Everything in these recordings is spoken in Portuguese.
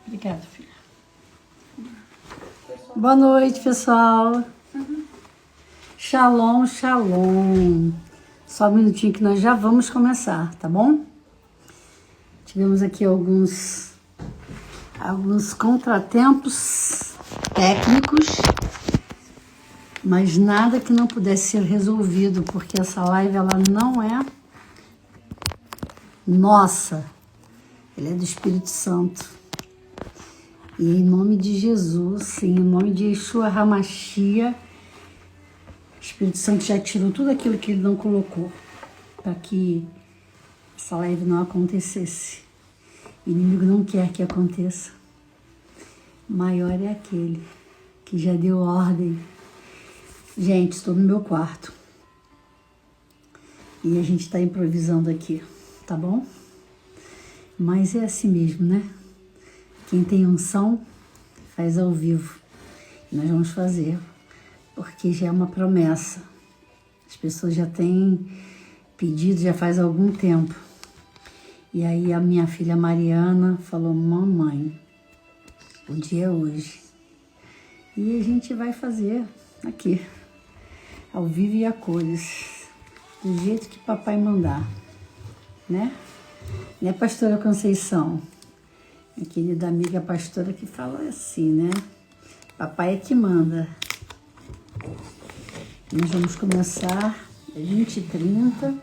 Obrigada, filha. Boa noite, pessoal. Shalom, shalom. Só um minutinho que nós já vamos começar, tá bom? Tivemos aqui alguns contratempos técnicos, mas nada que não pudesse ser resolvido, porque essa live ela não é nossa, ela é do Espírito Santo. E em nome de Jesus, em nome de Yeshua HaMashiach, o Espírito Santo já tirou tudo aquilo que ele não colocou para que essa live não acontecesse. O inimigo não quer que aconteça. Maior é aquele que já deu ordem. Gente, estou no meu quarto. E a gente está improvisando aqui, tá bom? Mas é assim mesmo, né? Quem tem unção faz ao vivo. E nós vamos fazer, porque já é uma promessa. As pessoas já têm pedido, já faz algum tempo. E aí a minha filha Mariana falou, mamãe, o dia é hoje. E a gente vai fazer aqui, ao vivo e a cores, do jeito que papai mandar, né? Né, pastora Conceição? Minha querida amiga pastora que fala assim, né? Papai é que manda. Nós vamos começar 20h30.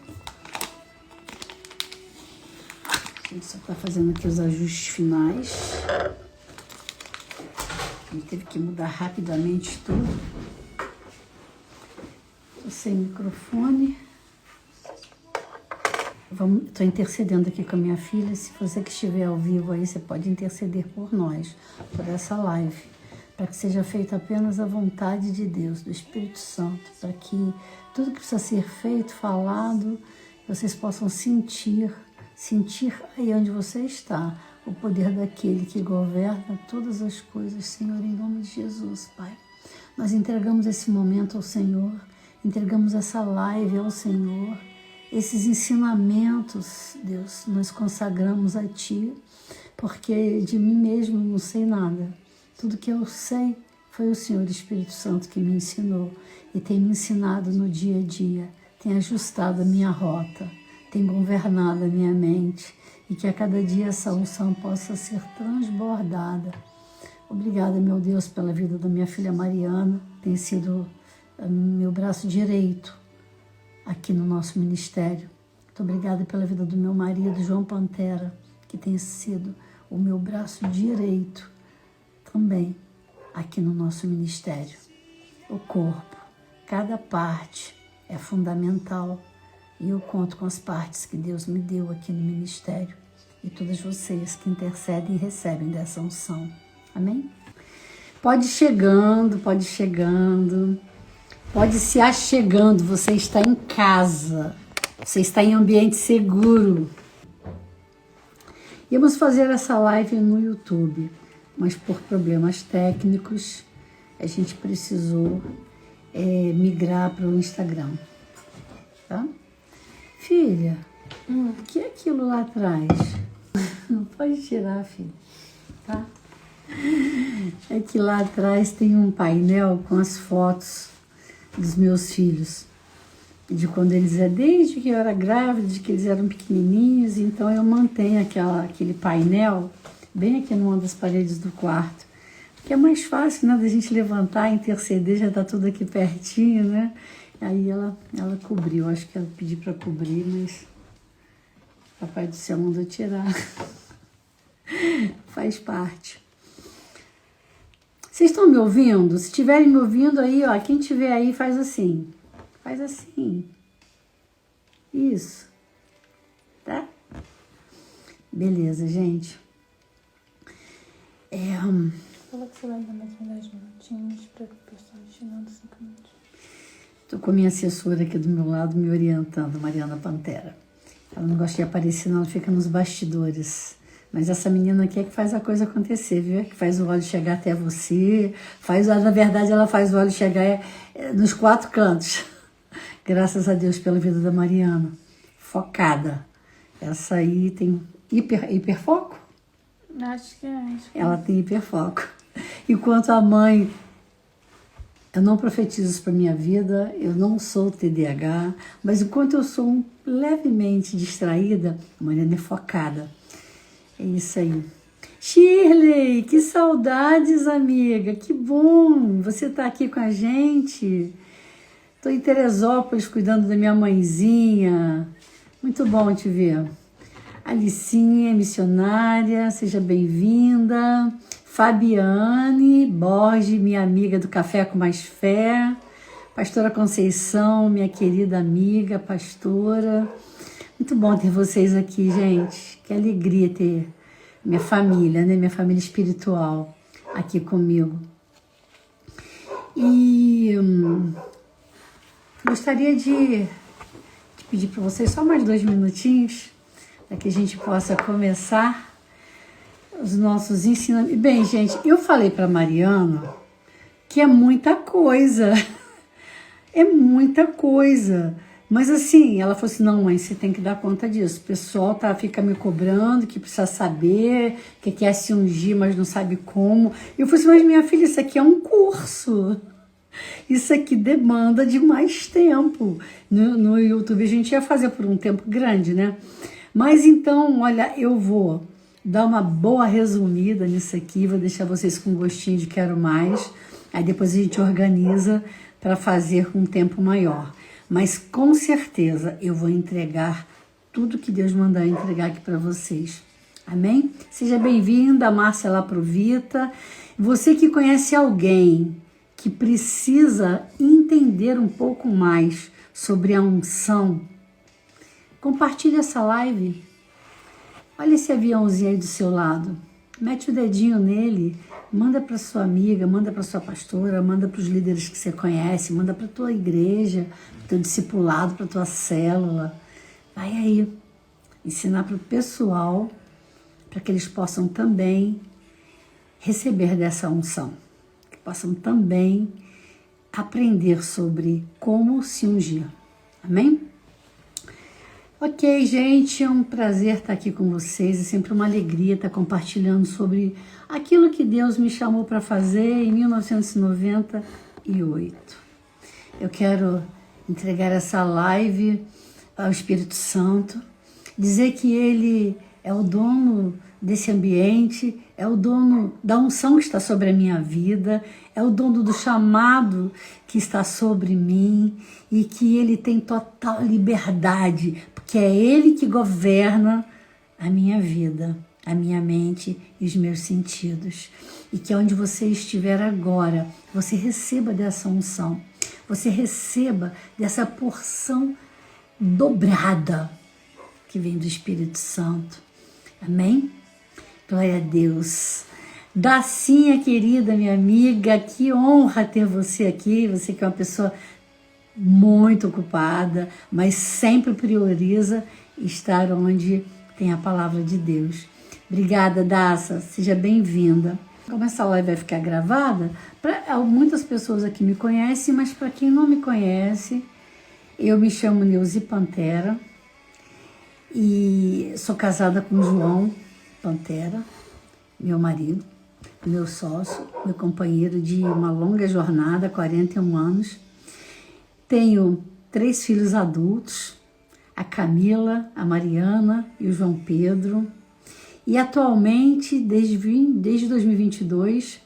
A gente só está fazendo aqui os ajustes finais. A gente teve que mudar rapidamente tudo. Estou sem microfone. Estou intercedendo aqui com a minha filha. Se você que estiver ao vivo aí, você pode interceder por nós, por essa live, para que seja feita apenas a vontade de Deus, do Espírito Santo, para que tudo que precisa ser feito, falado, vocês possam sentir aí onde você está, o poder daquele que governa todas as coisas, Senhor, em nome de Jesus, Pai. Nós entregamos esse momento ao Senhor, entregamos essa live ao Senhor, esses ensinamentos, Deus, nós consagramos a Ti, porque de mim mesmo não sei nada. Tudo que eu sei foi o Senhor Espírito Santo que me ensinou e tem me ensinado no dia a dia, tem ajustado a minha rota, tem governado a minha mente e que a cada dia essa unção possa ser transbordada. Obrigada, meu Deus, pela vida da minha filha Mariana, tem sido meu braço direito aqui no nosso ministério. Muito obrigada pela vida do meu marido, João Pantera, que tem sido o meu braço direito também aqui no nosso ministério. O corpo, cada parte é fundamental e eu conto com as partes que Deus me deu aqui no ministério e todas vocês que intercedem e recebem dessa unção. Amém? Pode ir chegando, pode se achegando, você está em casa, você está em ambiente seguro. Íamos fazer essa live no YouTube, mas por problemas técnicos, a gente precisou migrar para o Instagram, tá? Filha, o que é aquilo lá atrás? Não pode tirar, filha, tá? É que lá atrás tem um painel com as fotos dos meus filhos, de quando desde que eu era grávida, de que eles eram pequenininhos, então eu mantenho aquele painel bem aqui numa das paredes do quarto, porque é mais fácil, né, da gente levantar, interceder, já tá tudo aqui pertinho, né? Aí ela cobriu, acho que ela pediu para cobrir, mas Papai do Céu mandou tirar. Faz parte. Vocês estão me ouvindo? Se estiverem me ouvindo aí, ó, quem estiver aí faz assim. Faz assim. Isso. Tá? Beleza, gente. Fala que você vai dar mais 10 minutinhos para o pessoal chegando 5 minutos. Estou com a minha assessora aqui do meu lado me orientando, Mariana Pantera. Ela não gosta de aparecer, não, ela fica nos bastidores. Mas essa menina aqui é que faz a coisa acontecer, viu? É que faz o óleo chegar até você. Na verdade, ela faz o óleo chegar nos 4 cantos. Graças a Deus pela vida da Mariana. Focada. Essa aí tem hiperfoco? Acho que é. Ela tem hiperfoco. Enquanto a mãe, eu não profetizo isso para minha vida, eu não sou TDAH, mas enquanto eu sou levemente distraída, a Mariana é focada. É isso aí. Shirley, que saudades, amiga. Que bom você tá aqui com a gente. Estou em Teresópolis cuidando da minha mãezinha. Muito bom te ver. Alicinha, missionária, seja bem-vinda. Fabiane Borges, minha amiga do Café com Mais Fé. Pastora Conceição, minha querida amiga, pastora. Muito bom ter vocês aqui, gente. Que alegria ter minha família, né? Minha família espiritual aqui comigo. E gostaria de pedir para vocês só mais 2 minutinhos, para que a gente possa começar os nossos ensinamentos. Bem, gente, eu falei para Mariana que é muita coisa. É muita coisa. Mas assim, ela falou assim, não, mãe, você tem que dar conta disso. O pessoal fica me cobrando, que precisa saber, que quer se ungir, mas não sabe como. Eu falei assim, mas minha filha, isso aqui é um curso. Isso aqui demanda de mais tempo. No YouTube a gente ia fazer por um tempo grande, né? Mas então, olha, eu vou dar uma boa resumida nisso aqui, vou deixar vocês com gostinho de quero mais. Aí depois a gente organiza para fazer com um tempo maior. Mas com certeza eu vou entregar tudo que Deus mandar entregar aqui para vocês. Amém? Seja bem-vinda, Márcia Laprovita. Você que conhece alguém que precisa entender um pouco mais sobre a unção, compartilhe essa live. Olha esse aviãozinho aí do seu lado. Mete o dedinho nele, manda para sua amiga, manda para sua pastora, manda para os líderes que você conhece, manda para tua igreja, para teu discipulado, para tua célula. Vai aí ensinar para o pessoal, para que eles possam também receber dessa unção, que possam também aprender sobre como se ungir. Amém? Ok, gente, é um prazer estar aqui com vocês, é sempre uma alegria estar compartilhando sobre aquilo que Deus me chamou para fazer em 1998. Eu quero entregar essa live ao Espírito Santo, dizer que Ele é o dono desse ambiente, é o dono da unção que está sobre a minha vida, é o dono do chamado que está sobre mim e que Ele tem total liberdade, porque é Ele que governa a minha vida, a minha mente e os meus sentidos. E que onde você estiver agora, você receba dessa unção, você receba dessa porção dobrada que vem do Espírito Santo. Amém? Glória a Deus. Dacinha, querida, minha amiga, que honra ter você aqui. Você que é uma pessoa muito ocupada, mas sempre prioriza estar onde tem a palavra de Deus. Obrigada, Daça. Seja bem-vinda. Como essa live vai ficar gravada, muitas pessoas aqui me conhecem, mas para quem não me conhece, eu me chamo Neuzi Pantera e sou casada com o João Pantera, meu marido, meu sócio, meu companheiro de uma longa jornada, 41 anos. Tenho 3 filhos adultos, a Camila, a Mariana e o João Pedro. E atualmente, desde 2022,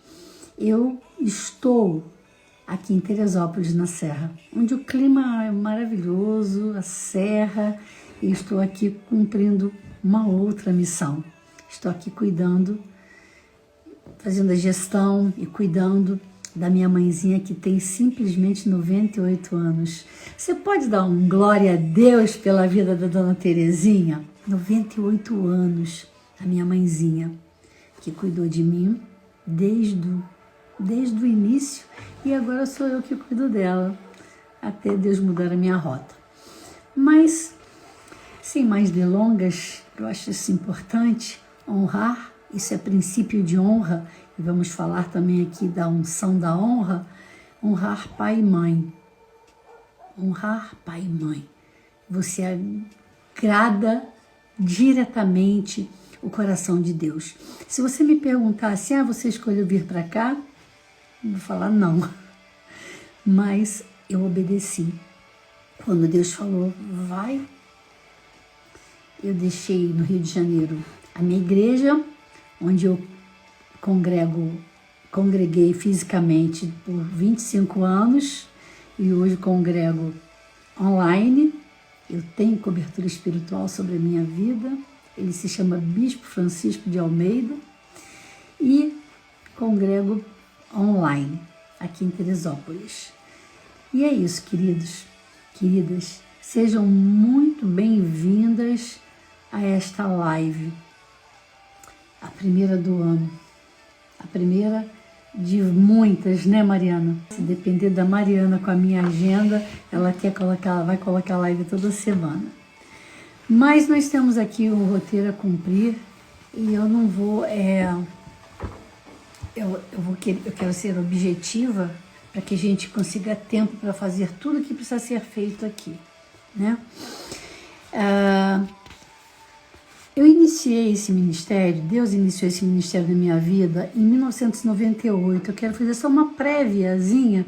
eu estou aqui em Teresópolis, na Serra, onde o clima é maravilhoso, a serra, e estou aqui cumprindo uma outra missão. Estou aqui cuidando, fazendo a gestão e cuidando da minha mãezinha que tem simplesmente 98 anos. Você pode dar um glória a Deus pela vida da dona Terezinha? 98 anos, a minha mãezinha, que cuidou de mim desde o início e agora sou eu que cuido dela, até Deus mudar a minha rota. Mas, sem mais delongas, eu acho isso importante, honrar, isso é princípio de honra, e vamos falar também aqui da unção da honra, honrar pai e mãe. Honrar pai e mãe. Você agrada diretamente o coração de Deus. Se você me perguntar assim, você escolheu vir para cá? Eu vou falar não. Mas eu obedeci. Quando Deus falou, vai, eu deixei no Rio de Janeiro a minha igreja, onde eu congreguei fisicamente por 25 anos e hoje congrego online. Eu tenho cobertura espiritual sobre a minha vida. Ele se chama Bispo Francisco de Almeida e congrego online aqui em Teresópolis. E é isso, queridos, queridas. Sejam muito bem-vindas a esta live, a primeira do ano, a primeira de muitas, né, Mariana? Se depender da Mariana com a minha agenda, ela vai colocar live toda semana. Mas nós temos aqui um roteiro a cumprir e eu não vou, eu quero ser objetiva para que a gente consiga tempo para fazer tudo que precisa ser feito aqui, né? Eu iniciei esse ministério, Deus iniciou esse ministério na minha vida em 1998. Eu quero fazer só uma préviazinha,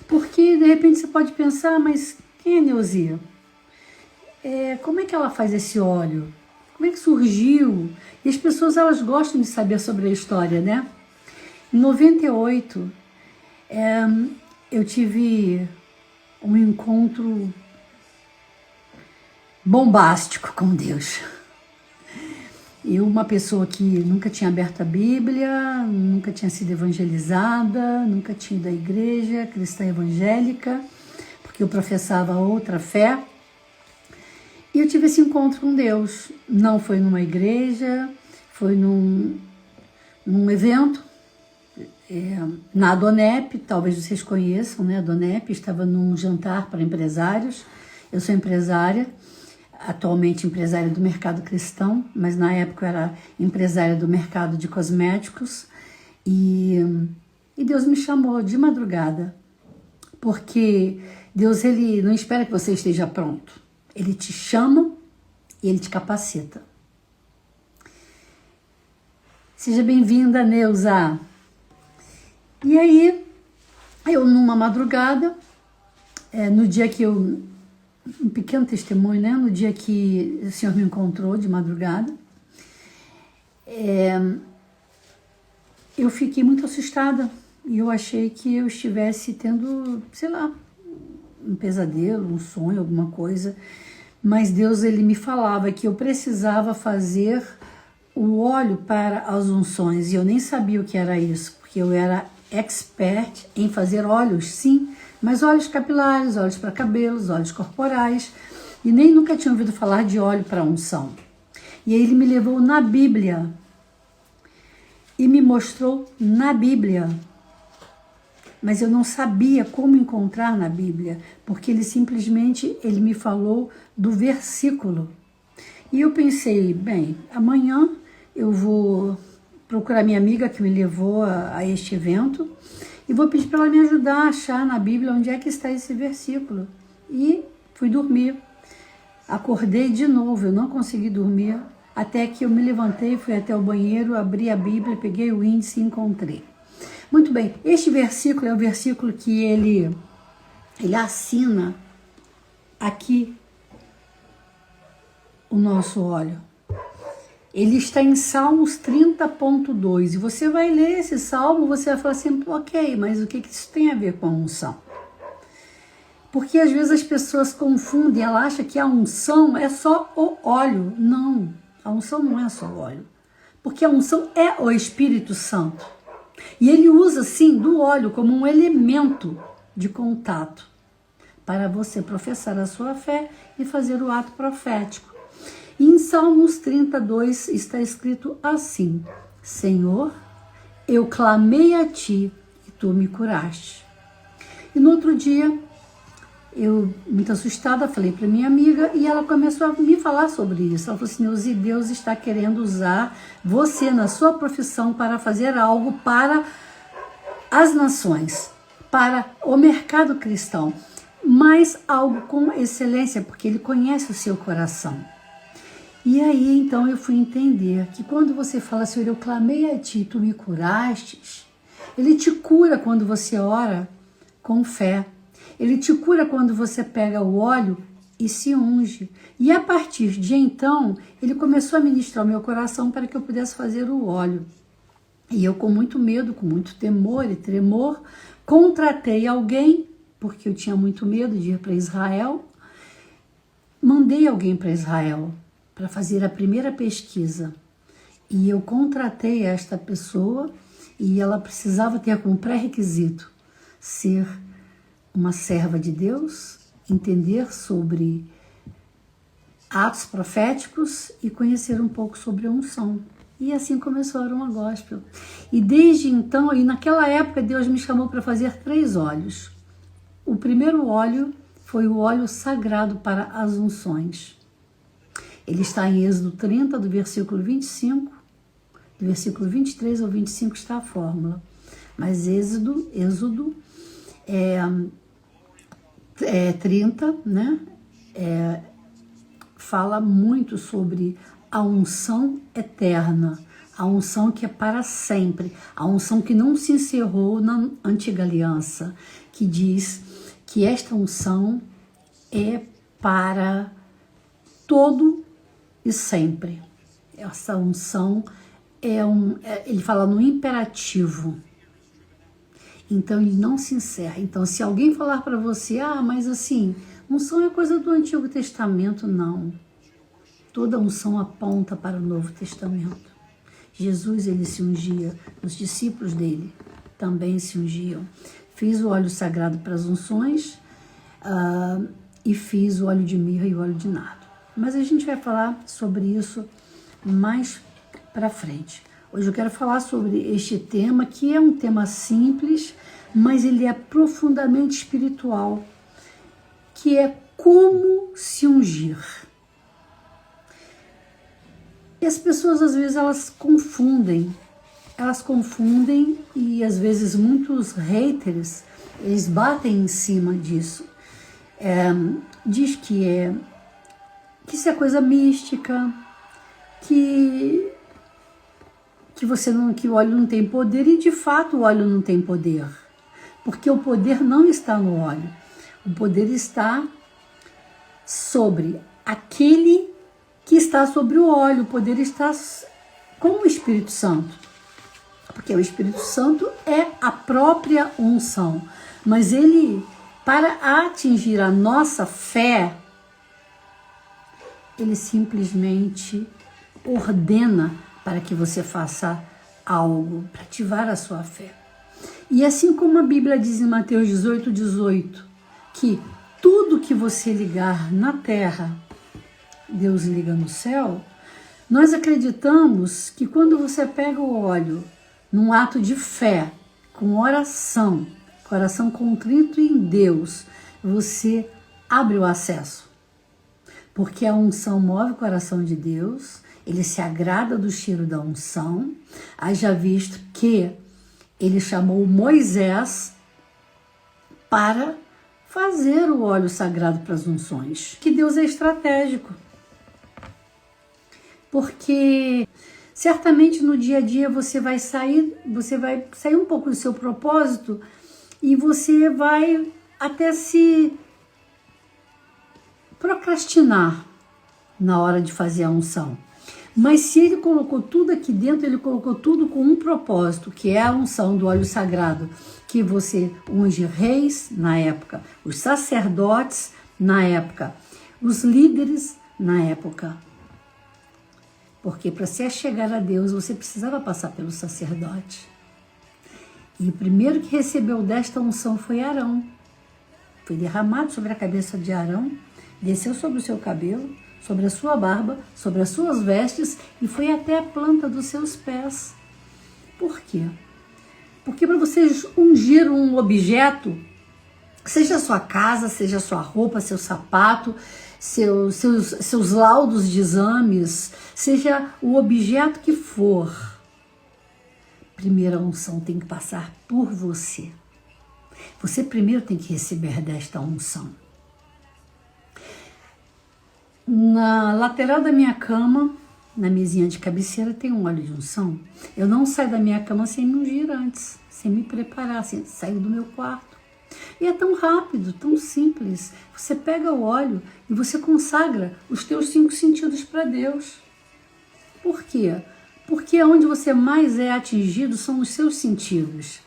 porque de repente você pode pensar, mas quem é Neuzia? Como é que ela faz esse óleo? Como é que surgiu? E as pessoas, elas gostam de saber sobre a história, né? Em 98, eu tive um encontro bombástico com Deus. Eu, uma pessoa que nunca tinha aberto a Bíblia, nunca tinha sido evangelizada, nunca tinha ido à igreja cristã evangélica, porque eu professava outra fé. E eu tive esse encontro com Deus. Não foi numa igreja, foi num evento, na Adonep, talvez vocês conheçam, né? A Adonep estava num jantar para empresários. Eu sou empresária, atualmente empresária do mercado cristão, mas na época eu era empresária do mercado de cosméticos. E Deus me chamou de madrugada, porque Deus, ele não espera que você esteja pronto. Ele te chama e ele te capacita. Seja bem-vinda, Neuza. E aí, eu numa madrugada, no dia que um pequeno testemunho, né? No dia que o Senhor me encontrou de madrugada, eu fiquei muito assustada e eu achei que eu estivesse tendo, sei lá, um pesadelo, um sonho, alguma coisa. Mas Deus, ele me falava que eu precisava fazer o óleo para as unções e eu nem sabia o que era isso, porque eu era expert em fazer óleos, sim, mas óleos capilares, óleos para cabelos, óleos corporais, e nem nunca tinha ouvido falar de óleo para unção. E aí ele me levou na Bíblia e me mostrou na Bíblia, mas eu não sabia como encontrar na Bíblia, porque ele me falou do versículo. E eu pensei, bem, amanhã eu vou procurar minha amiga que me levou a este evento e vou pedir para ela me ajudar a achar na Bíblia onde é que está esse versículo. E fui dormir. Acordei de novo, eu não consegui dormir, até que eu me levantei, fui até o banheiro, abri a Bíblia, peguei o índice e encontrei. Muito bem, este versículo é o versículo que ele assina aqui o nosso óleo. Ele está em Salmos 30.2 e você vai ler esse salmo, você vai falar assim, ok, mas o que isso tem a ver com a unção? Porque às vezes as pessoas confundem, ela acha que a unção é só o óleo. Não, a unção não é só o óleo, porque a unção é o Espírito Santo. E ele usa, sim, do óleo como um elemento de contato para você professar a sua fé e fazer o ato profético. E em Salmos 32 está escrito assim: Senhor, eu clamei a ti e tu me curaste. E no outro dia, eu, muito assustada, falei para minha amiga e ela começou a me falar sobre isso. Ela falou assim, Neuzi, Deus está querendo usar você na sua profissão para fazer algo para as nações, para o mercado cristão, mas algo com excelência, porque Ele conhece o seu coração. E aí, então, eu fui entender que quando você fala, Senhor, eu clamei a Ti, Tu me curastes, Ele te cura quando você ora com fé. Ele te cura quando você pega o óleo e se unge. E a partir de então, Ele começou a ministrar o meu coração para que eu pudesse fazer o óleo. E eu, com muito medo, com muito temor e tremor, contratei alguém, porque eu tinha muito medo de ir para Israel, mandei alguém para Israel para fazer a primeira pesquisa. E eu contratei esta pessoa e ela precisava ter como pré-requisito ser uma serva de Deus, entender sobre atos proféticos e conhecer um pouco sobre a unção. E assim começou a Aroma Gospel. E desde então, e naquela época, Deus me chamou para fazer 3 óleos. O primeiro óleo foi o óleo sagrado para as unções. Ele está em Êxodo 30, do versículo 25, do versículo 23 ao 25 está a fórmula. Mas Êxodo é 30, né? Fala muito sobre a unção eterna, a unção que é para sempre, a unção que não se encerrou na antiga aliança, que diz que esta unção é para todo e sempre. Essa unção ele fala no imperativo. Então ele não se encerra. Então se alguém falar para você, mas assim, unção é coisa do Antigo Testamento, não. Toda unção aponta para o Novo Testamento. Jesus, ele se ungia, os discípulos dele também se ungiam. Fiz o óleo sagrado para as unções e fiz o óleo de mirra e o óleo de nardo. Mas a gente vai falar sobre isso mais para frente. Hoje eu quero falar sobre este tema, que é um tema simples, mas ele é profundamente espiritual, que é como se ungir. E as pessoas, às vezes, elas confundem e, às vezes, muitos haters, eles batem em cima disso. Diz que isso é coisa mística, que o óleo não tem poder, e de fato o óleo não tem poder, porque o poder não está no óleo, o poder está sobre aquele que está sobre o óleo, o poder está com o Espírito Santo, porque o Espírito Santo é a própria unção, mas ele, para atingir a nossa fé, ele simplesmente ordena para que você faça algo, para ativar a sua fé. E assim como a Bíblia diz em Mateus 18, que tudo que você ligar na terra, Deus liga no céu, nós acreditamos que quando você pega o óleo num ato de fé, com oração, coração contrito em Deus, você abre o acesso. Porque a unção move o coração de Deus, ele se agrada do cheiro da unção. Haja visto que ele chamou Moisés para fazer o óleo sagrado para as unções. Que Deus é estratégico. Porque certamente no dia a dia você vai sair um pouco do seu propósito e você vai até se procrastinar na hora de fazer a unção. Mas se ele colocou tudo aqui dentro, ele colocou tudo com um propósito, que é a unção do óleo sagrado, que você unge reis na época, os sacerdotes na época, os líderes na época. Porque para se chegar a Deus, você precisava passar pelo sacerdote. E o primeiro que recebeu desta unção foi Arão. Foi derramado sobre a cabeça de Arão, desceu sobre o seu cabelo, sobre a sua barba, sobre as suas vestes e foi até a planta dos seus pés. Por quê? Porque para você ungir um objeto, seja a sua casa, seja a sua roupa, seu sapato, seus laudos de exames, seja o objeto que for, primeiro a unção tem que passar por você. Você primeiro tem que receber desta unção. Na lateral da minha cama, na mesinha de cabeceira, tem um óleo de unção. Eu não saio da minha cama sem me ungir antes, sem me preparar, sem sair do meu quarto. E é tão rápido, tão simples. Você pega o óleo e você consagra os teus 5 sentidos para Deus. Por quê? Porque onde você mais é atingido são os seus sentidos.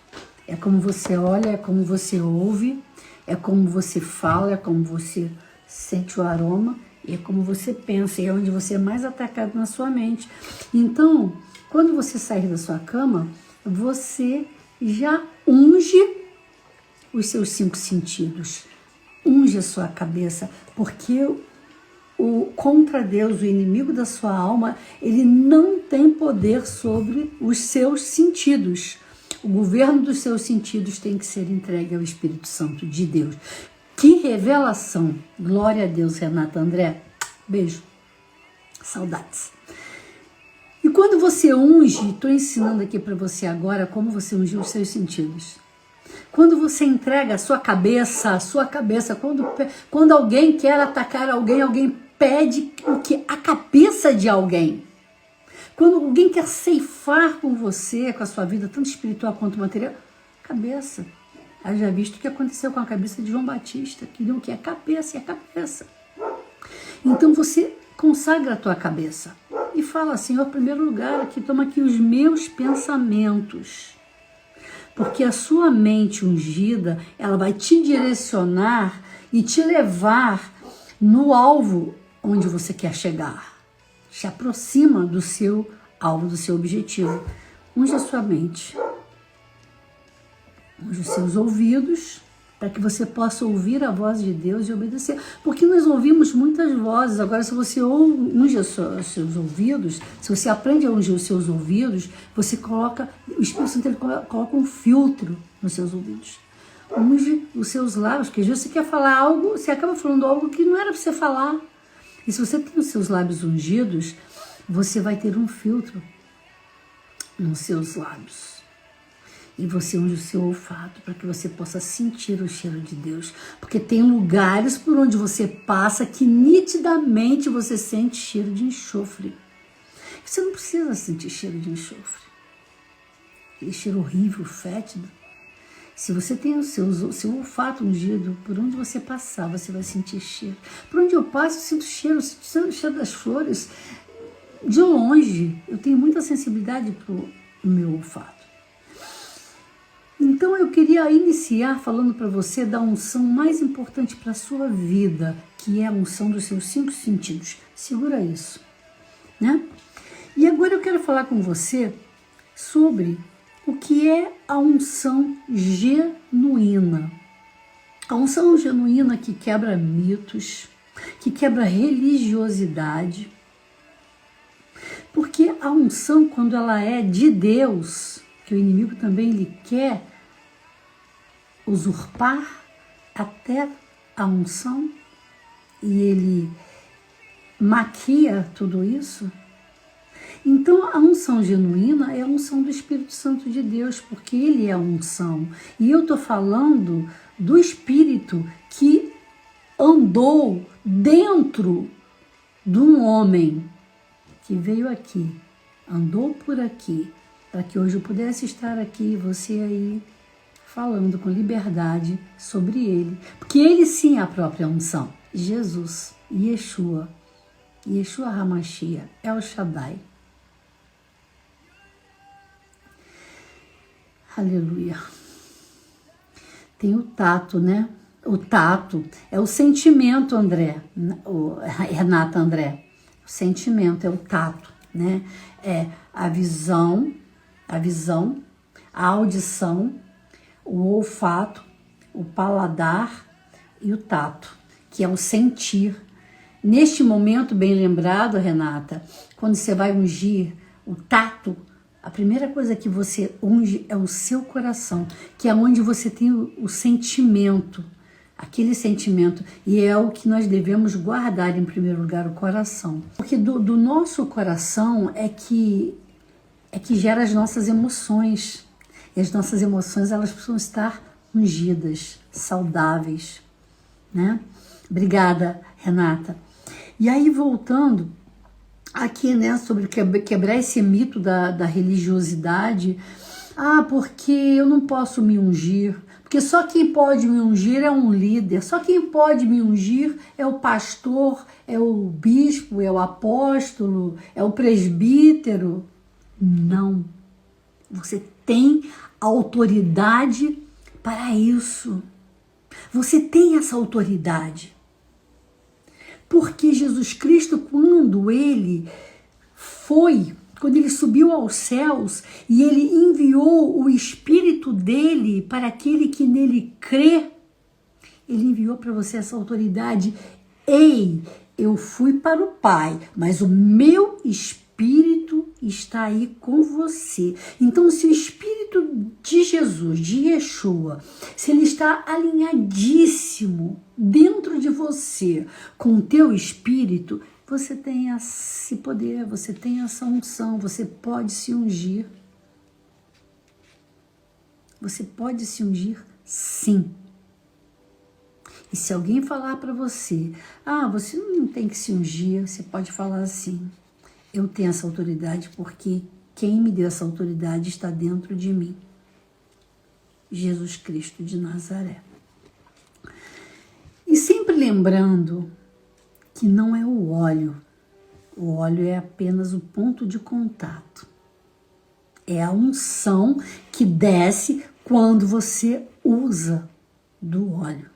É como você olha, é como você ouve, é como você fala, é como você sente o aroma, e é como você pensa, e é onde você é mais atacado na sua mente. Então, quando você sair da sua cama, você já unge os seus 5 sentidos, unge a sua cabeça, porque contra Deus, o inimigo da sua alma, ele não tem poder sobre os seus sentidos. O governo dos seus sentidos tem que ser entregue ao Espírito Santo de Deus. Que revelação! Glória a Deus, Renata André. Beijo. Saudades. E quando você unge, estou ensinando aqui para você agora como você ungiu os seus sentidos. Quando você entrega a sua cabeça, quando alguém quer atacar alguém, alguém pede o que? A cabeça de alguém. Quando alguém quer ceifar com você, com a sua vida, tanto espiritual quanto material, cabeça. Haja visto o que aconteceu com a cabeça de João Batista, que não quer cabeça, e a cabeça. Então você consagra a tua cabeça e fala, Senhor, em primeiro lugar, aqui, toma aqui os meus pensamentos. Porque a sua mente ungida, ela vai te direcionar e te levar no alvo onde você quer chegar. Se aproxima do seu alvo, do seu objetivo. Unge a sua mente. Unge os seus ouvidos, para que você possa ouvir a voz de Deus e obedecer. Porque nós ouvimos muitas vozes. Agora, se você unge os seus ouvidos, se você aprende a ungir os seus ouvidos, você coloca, o Espírito Santo ele coloca um filtro nos seus ouvidos. Unge os seus lábios, porque às vezes você quer falar algo, você acaba falando algo que não era para você falar. E se você tem os seus lábios ungidos, você vai ter um filtro nos seus lábios. E você unge o seu olfato para que você possa sentir o cheiro de Deus. Porque tem lugares por onde você passa que nitidamente você sente cheiro de enxofre. Você não precisa sentir cheiro de enxofre. Aquele cheiro horrível, fétido. Se você tem o seu olfato ungido, por onde você passar, você vai sentir cheiro. Por onde eu passo, eu sinto cheiro das flores. De longe, eu tenho muita sensibilidade para o meu olfato. Então eu queria iniciar falando para você da unção mais importante para a sua vida, que é a unção dos seus 5 sentidos. Segura isso, né? E agora eu quero falar com você sobre o que é a unção genuína. A unção genuína que quebra mitos, que quebra religiosidade. Porque a unção, quando ela é de Deus, que o inimigo também ele quer usurpar até a unção, e ele maquia tudo isso. Então a unção genuína é a unção do Espírito Santo de Deus, porque ele é a unção. E eu estou falando do Espírito que andou dentro de um homem que veio aqui, andou por aqui, para que hoje eu pudesse estar aqui, você aí, falando com liberdade sobre ele. Porque ele sim é a própria unção. Jesus, Yeshua HaMashiach, El Shaddai. Aleluia. Tem o tato, né? O tato é o sentimento, Renata André. O sentimento é o tato, né? É a visão, a audição, o olfato, o paladar e o tato, que é o sentir. Neste momento, bem lembrado, Renata, quando você vai ungir o tato, a primeira coisa que você unge é o seu coração, que é onde você tem o sentimento, aquele sentimento, e é o que nós devemos guardar em primeiro lugar, o coração. Porque do nosso coração é que gera as nossas emoções. E as nossas emoções, elas precisam estar ungidas, saudáveis, né? Obrigada, Renata. E aí, voltando aqui, né, sobre quebrar esse mito da religiosidade. Porque eu não posso me ungir. Porque só quem pode me ungir é um líder. Só quem pode me ungir é o pastor, é o bispo, é o apóstolo, é o presbítero. Não. Você tem autoridade para isso. Você tem essa autoridade. Porque Jesus Cristo, quando ele subiu aos céus e ele enviou o Espírito dele para aquele que nele crê, ele enviou para você essa autoridade. Ei, eu fui para o Pai, mas o meu Espírito está aí com você. Então, se o Espírito de Jesus, de Yeshua, se ele está alinhadíssimo dentro de você com o teu Espírito, você tem esse poder, você tem essa unção, você pode se ungir. Você pode se ungir, sim. E se alguém falar para você, você não tem que se ungir, você pode falar assim: eu tenho essa autoridade porque quem me deu essa autoridade está dentro de mim. Jesus Cristo de Nazaré. E sempre lembrando que não é o óleo é apenas o ponto de contato. É a unção que desce quando você usa do óleo.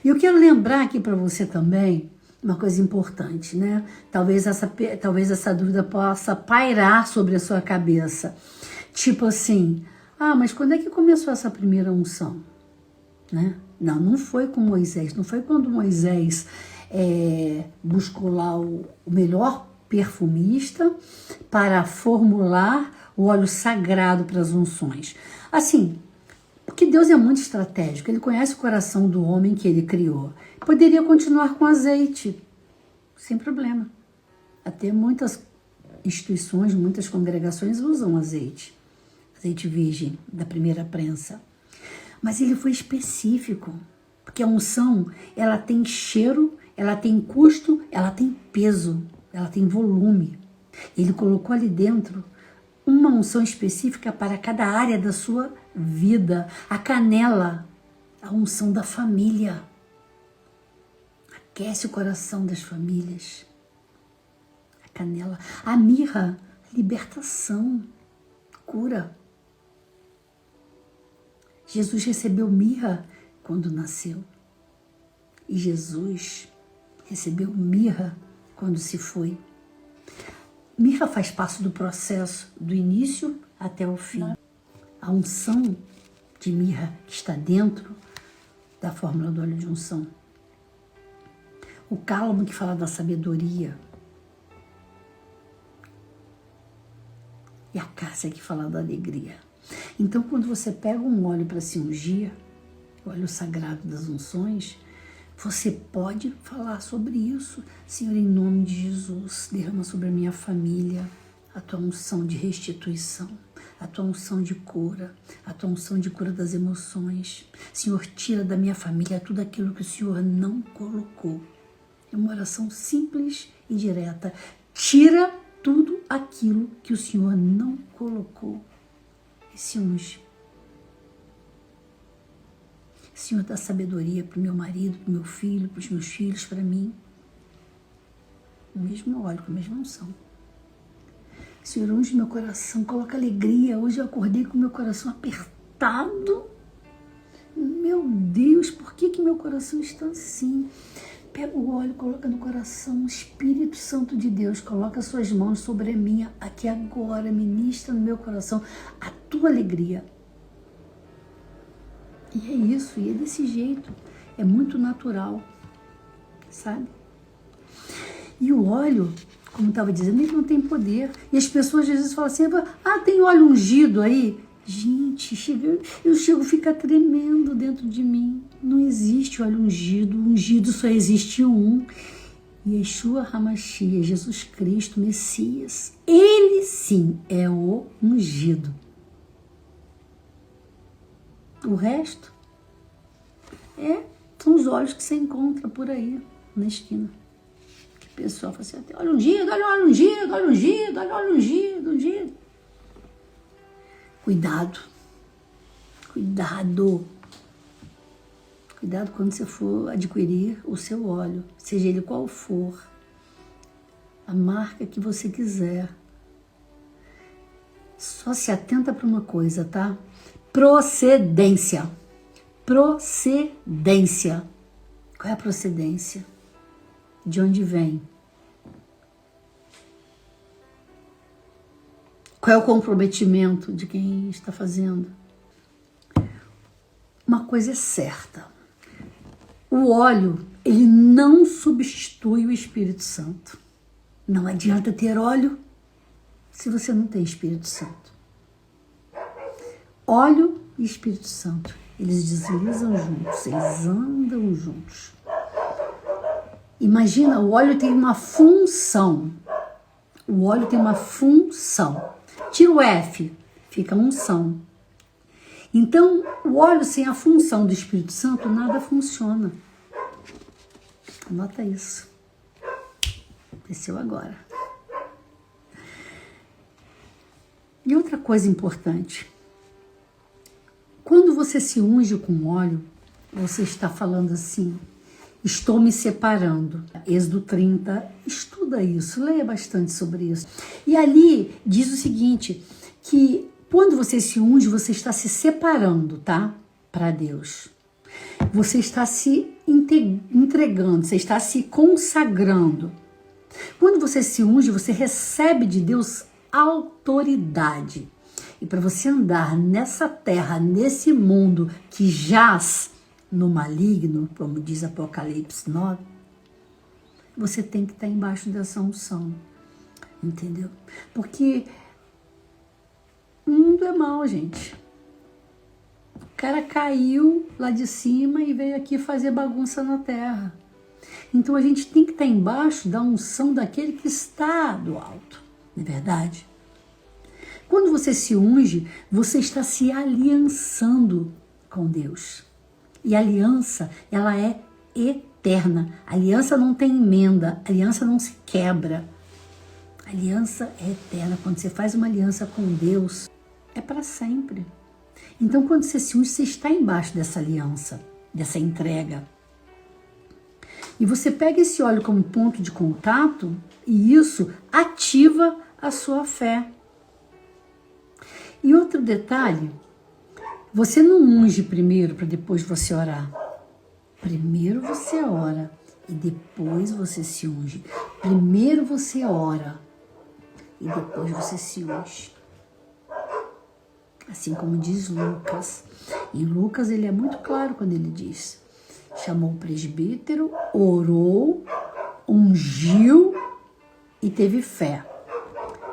E eu quero lembrar aqui para você também uma coisa importante, né? Talvez essa dúvida possa pairar sobre a sua cabeça. Tipo assim, mas quando é que começou essa primeira unção? Né? Não foi com Moisés, não foi quando Moisés buscou lá o melhor perfumista para formular o óleo sagrado para as unções. Assim, porque Deus é muito estratégico, ele conhece o coração do homem que ele criou. Poderia continuar com azeite, sem problema. Até muitas instituições, muitas congregações usam azeite virgem da primeira prensa. Mas ele foi específico, porque a unção, ela tem cheiro, ela tem custo, ela tem peso, ela tem volume. Ele colocou ali dentro uma unção específica para cada área da sua vida. A canela, a unção da família. Aquece o coração das famílias. A canela. A mirra, libertação, cura. Jesus recebeu mirra quando nasceu. E Jesus recebeu mirra quando se foi. Mirra faz parte do processo, do início até o fim. A unção de mirra que está dentro da fórmula do óleo de unção. O cálamo que fala da sabedoria. E a cássia que fala da alegria. Então, quando você pega um óleo para se ungir, o óleo sagrado das unções, você pode falar sobre isso. Senhor, em nome de Jesus, derrama sobre a minha família a tua unção de restituição, a tua unção de cura, a tua unção de cura das emoções. Senhor, tira da minha família tudo aquilo que o Senhor não colocou. É uma oração simples e direta. Tira tudo aquilo que o Senhor não colocou. E se unge. Senhor, dá sabedoria para o meu marido, para o meu filho, para os meus filhos, para mim. O mesmo óleo, com a mesma unção. Senhor, unge meu coração, coloca alegria. Hoje eu acordei com meu coração apertado. Meu Deus, por que meu coração está assim? Pega o óleo, coloca no coração. Espírito Santo de Deus, coloca suas mãos sobre a minha aqui agora. Ministra no meu coração a tua alegria. E é isso, e é desse jeito. É muito natural, sabe? E o óleo, como estava dizendo, ele não tem poder. E as pessoas às vezes falam assim, tem óleo ungido aí? Gente, eu chego a ficar tremendo dentro de mim. Não existe óleo ungido. Ungido só existe um. Yeshua HaMashiach, Jesus Cristo, Messias. Ele sim é o ungido. O resto são os óleos que você encontra por aí. na esquina. O pessoal fala assim, olha ungido, olha ungido, olha ungido, olha ungido, ungido. Cuidado. Cuidado. Cuidado quando você for adquirir o seu óleo, seja ele qual for, a marca que você quiser. Só se atenta para uma coisa, tá? Procedência. Procedência. Qual é a procedência? De onde vem? Qual é o comprometimento de quem está fazendo? Uma coisa é certa. O óleo, ele não substitui o Espírito Santo. Não adianta ter óleo se você não tem Espírito Santo. Óleo e Espírito Santo, eles deslizam juntos, eles andam juntos. Imagina, o óleo tem uma função. O óleo tem uma função. Tira o F, fica unção. Então, o óleo sem a função do Espírito Santo, nada funciona. Anota isso. Desceu agora. E outra coisa importante. Quando você se unge com óleo, você está falando assim, estou me separando. Êxodo 30, estuda isso, leia bastante sobre isso. E ali diz o seguinte, que quando você se unge, você está se separando, tá? Para Deus. Você está se entregando, você está se consagrando. Quando você se unge, você recebe de Deus autoridade. E para você andar nessa terra, nesse mundo que jaz no maligno, como diz Apocalipse 9, você tem que estar embaixo dessa unção. Entendeu? Porque o mundo é mau, gente. O cara caiu lá de cima e veio aqui fazer bagunça na terra. Então a gente tem que estar embaixo da unção daquele que está do alto. Não é verdade? Quando você se unge, você está se aliançando com Deus. E a aliança, ela é eterna. A aliança não tem emenda, a aliança não se quebra. A aliança é eterna. Quando você faz uma aliança com Deus, é para sempre. Então, quando você se unge, você está embaixo dessa aliança, dessa entrega. E você pega esse óleo como ponto de contato e isso ativa a sua fé. E outro detalhe, você não unge primeiro para depois você orar. Primeiro você ora e depois você se unge. Primeiro você ora e depois você se unge. Assim como diz Lucas. Em Lucas ele é muito claro quando ele diz: chamou o presbítero, orou, ungiu e teve fé.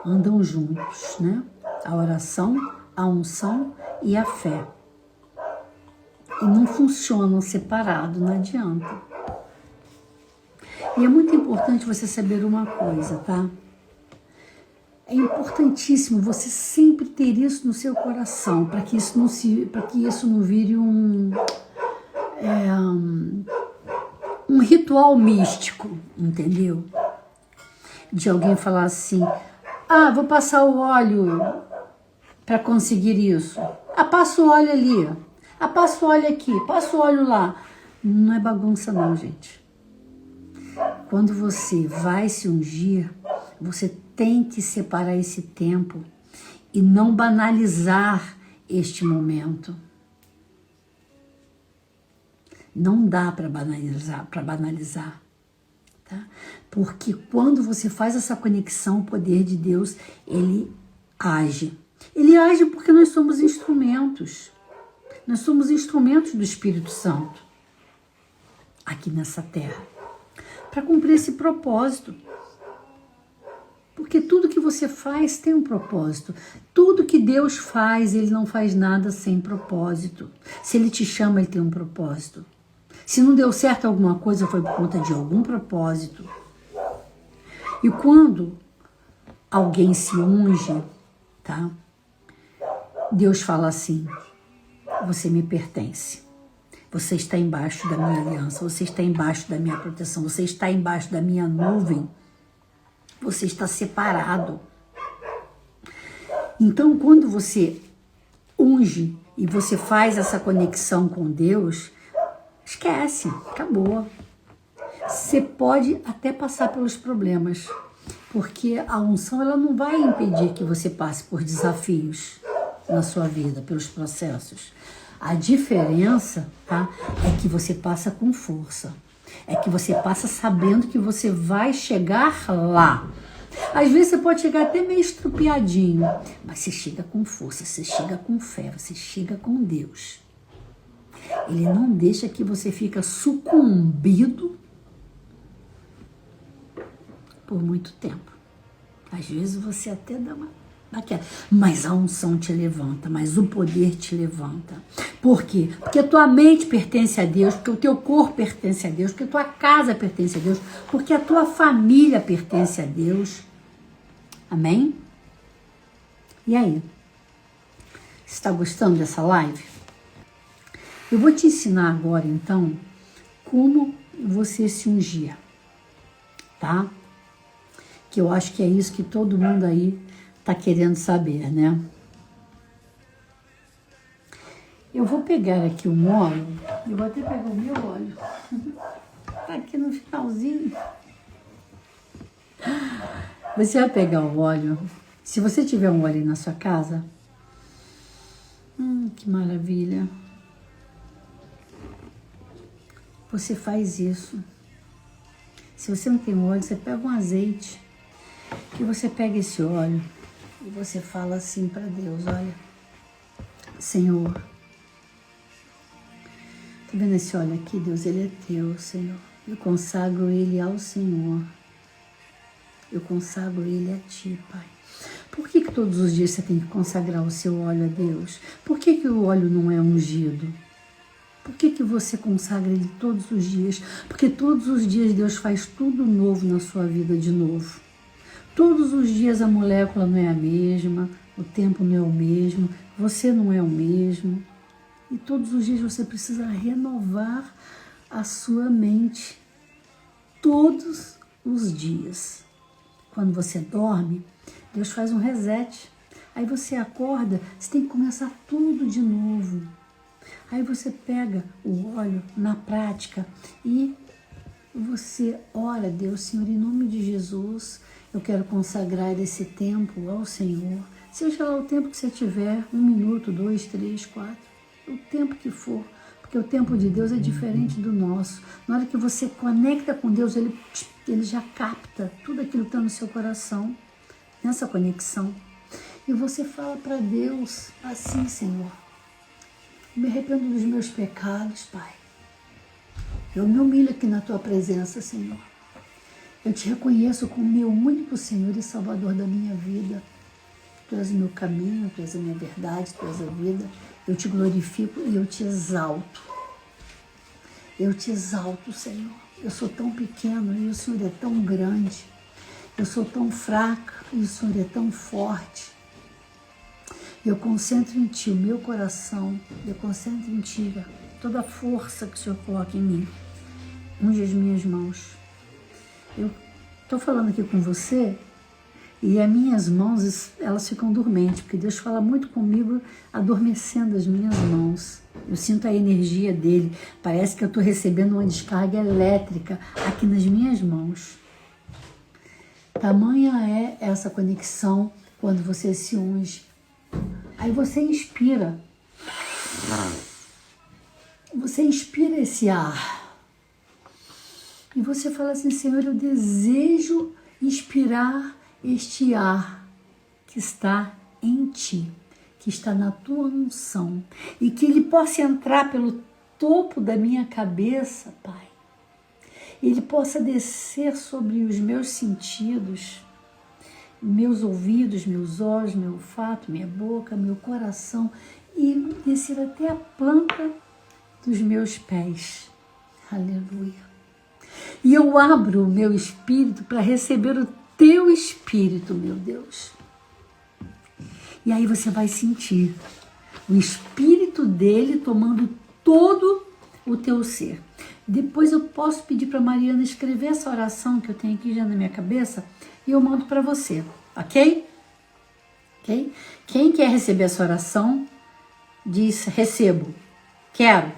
Andam juntos, né? A oração, a unção e a fé. E não funcionam separados, não adianta. E é muito importante você saber uma coisa, tá? É importantíssimo você sempre ter isso no seu coração, para que isso não vire um ritual místico, entendeu? De alguém falar assim, vou passar o óleo para conseguir isso. Passa o óleo ali. Passa o óleo aqui, passa o óleo lá. Não é bagunça não, gente. Quando você vai se ungir, você tem que separar esse tempo e não banalizar este momento. Não dá para banalizar, tá? Porque quando você faz essa conexão, o poder de Deus, ele age. Ele age porque nós somos instrumentos. Nós somos instrumentos do Espírito Santo aqui nessa terra para cumprir esse propósito. Porque tudo que você faz tem um propósito. Tudo que Deus faz, ele não faz nada sem propósito. Se ele te chama, ele tem um propósito. Se não deu certo alguma coisa, foi por conta de algum propósito. E quando alguém se unge, tá? Deus fala assim, você me pertence. Você está embaixo da minha aliança, você está embaixo da minha proteção, você está embaixo da minha nuvem. Você está separado. Então, quando você unge e você faz essa conexão com Deus, esquece, acabou. Você pode até passar pelos problemas, porque a unção ela não vai impedir que você passe por desafios na sua vida, pelos processos. A diferença, tá, é que você passa com força. É que você passa sabendo que você vai chegar lá. Às vezes você pode chegar até meio estrupiadinho, mas você chega com força, você chega com fé, você chega com Deus. Ele não deixa que você fique sucumbido por muito tempo. Às vezes você até dá uma daquela, mas a unção te levanta, mas o poder te levanta. Por quê? Porque a tua mente pertence a Deus, porque o teu corpo pertence a Deus, porque a tua casa pertence a Deus, porque a tua família pertence a Deus. Amém? E aí? Você está gostando dessa live? Eu vou te ensinar agora, então, como você se ungir, tá? Que eu acho que é isso que todo mundo aí tá querendo saber, né? Eu vou pegar aqui um óleo, eu vou até pegar o meu óleo, tá aqui no finalzinho. Você vai pegar o óleo, se você tiver um óleo aí na sua casa, que maravilha. Você faz isso. Se você não tem óleo, você pega um azeite, e você pega esse óleo, e você fala assim para Deus, olha, Senhor, tá vendo esse óleo aqui, Deus, ele é teu, Senhor. Eu consagro ele ao Senhor. Eu consagro ele a ti, Pai. Por que todos os dias você tem que consagrar o seu óleo a Deus? Por que o óleo não é ungido? Por que você consagra ele todos os dias? Porque todos os dias Deus faz tudo novo na sua vida de novo. Todos os dias a molécula não é a mesma, o tempo não é o mesmo, você não é o mesmo. E todos os dias você precisa renovar a sua mente. Todos os dias. Quando você dorme, Deus faz um reset. Aí você acorda, você tem que começar tudo de novo. Aí você pega o óleo na prática e você ora a Deus, Senhor, em nome de Jesus, eu quero consagrar esse tempo ao Senhor. Seja lá o tempo que você tiver, 1 minuto, 2, 3, 4, o tempo que for. Porque o tempo de Deus é diferente do nosso. Na hora que você conecta com Deus, ele já capta tudo aquilo que está no seu coração, nessa conexão. E você fala para Deus assim, Senhor, me arrependo dos meus pecados, Pai. Eu me humilho aqui na Tua presença, Senhor. Eu te reconheço como meu único Senhor e Salvador da minha vida. Tu és o meu caminho, Tu és a minha verdade, Tu és a vida. Eu te glorifico e eu te exalto. Eu te exalto, Senhor. Eu sou tão pequeno e o Senhor é tão grande. Eu sou tão fraca e o Senhor é tão forte. Eu concentro em Ti o meu coração. Eu concentro em Ti toda a força que o Senhor coloca em mim. Unge as minhas mãos. Eu estou falando aqui com você e as minhas mãos, elas ficam dormentes, porque Deus fala muito comigo adormecendo as minhas mãos. Eu sinto a energia dele. Parece que eu estou recebendo uma descarga elétrica aqui nas minhas mãos. Tamanha é essa conexão quando você se unge. Aí você inspira. Você inspira esse ar. E você fala assim, Senhor, eu desejo inspirar este ar que está em Ti, que está na Tua unção, e que ele possa entrar pelo topo da minha cabeça, Pai. Ele possa descer sobre os meus sentidos, meus ouvidos, meus olhos, meu olfato, minha boca, meu coração, e descer até a planta dos meus pés. Aleluia. E eu abro o meu espírito para receber o Teu Espírito, meu Deus. E aí você vai sentir o Espírito dele tomando todo o teu ser. Depois eu posso pedir para Mariana escrever essa oração que eu tenho aqui já na minha cabeça e eu mando para você, ok? Ok? Quem quer receber essa oração, diz recebo, quero,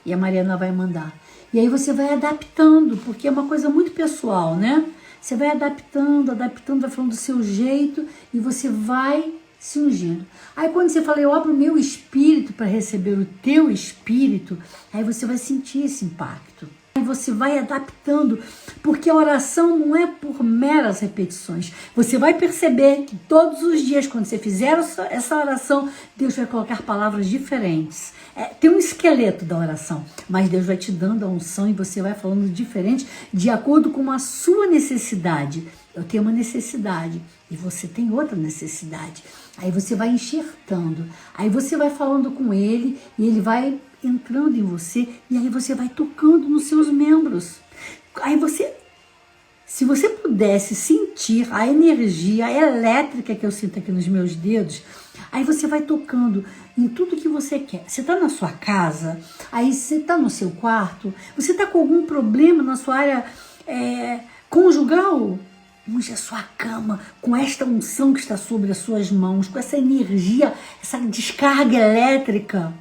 e a Mariana vai mandar. E aí você vai adaptando, porque é uma coisa muito pessoal, né? Você vai adaptando, vai falando do seu jeito e você vai se ungindo. Aí quando você fala, eu abro o meu espírito para receber o teu espírito, aí você vai sentir esse impacto. Aí você vai adaptando, porque a oração não é por meras repetições. Você vai perceber que todos os dias, quando você fizer essa oração, Deus vai colocar palavras diferentes. Tem um esqueleto da oração, mas Deus vai te dando a unção e você vai falando diferente de acordo com a sua necessidade. Eu tenho uma necessidade e você tem outra necessidade. Aí você vai enxertando, aí você vai falando com ele e ele vai entrando em você e aí você vai tocando nos seus membros. Aí você, se você pudesse sentir a energia elétrica que eu sinto aqui nos meus dedos, aí você vai tocando em tudo que você quer. Você está na sua casa, aí você está no seu quarto, você está com algum problema na sua área conjugal, unge a sua cama com esta unção que está sobre as suas mãos, com essa energia, essa descarga elétrica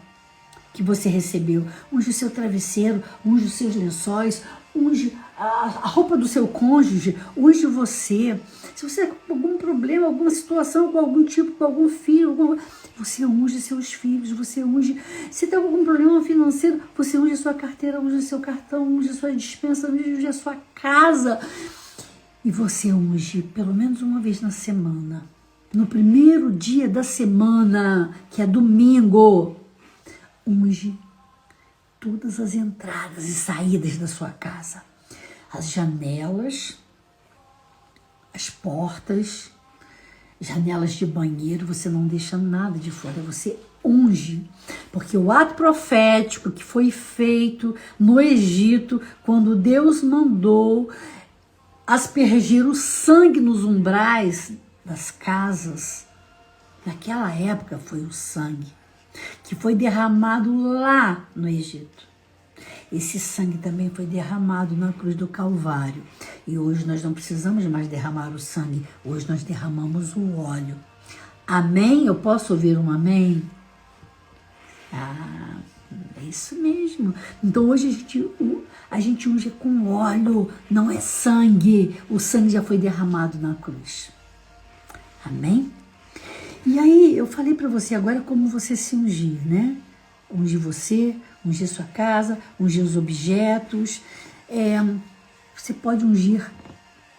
que você recebeu. Unge o seu travesseiro, unge os seus lençóis, unge a roupa do seu cônjuge, unge você. Se você tem algum problema, alguma situação com algum tipo, com algum filho, você unge seus filhos, você unge. Se tem algum problema financeiro, você unge a sua carteira, unge o seu cartão, unge a sua despensa, unge a sua casa. E você unge pelo menos uma vez na semana. No primeiro dia da semana, que é domingo, unge todas as entradas e saídas da sua casa. As janelas, as portas, janelas de banheiro, você não deixa nada de fora, você unge. Porque o ato profético que foi feito no Egito, quando Deus mandou aspergir o sangue nos umbrais das casas, naquela época foi o sangue que foi derramado lá no Egito. Esse sangue também foi derramado na cruz do Calvário. E hoje nós não precisamos mais derramar o sangue, hoje nós derramamos o óleo. Amém? Eu posso ouvir um amém? Ah, é isso mesmo. Então hoje a gente unge com óleo, não é sangue. O sangue já foi derramado na cruz. Amém? E aí, eu falei para você agora como você se ungir, né? Ungir você, ungir sua casa, ungir os objetos. Você pode ungir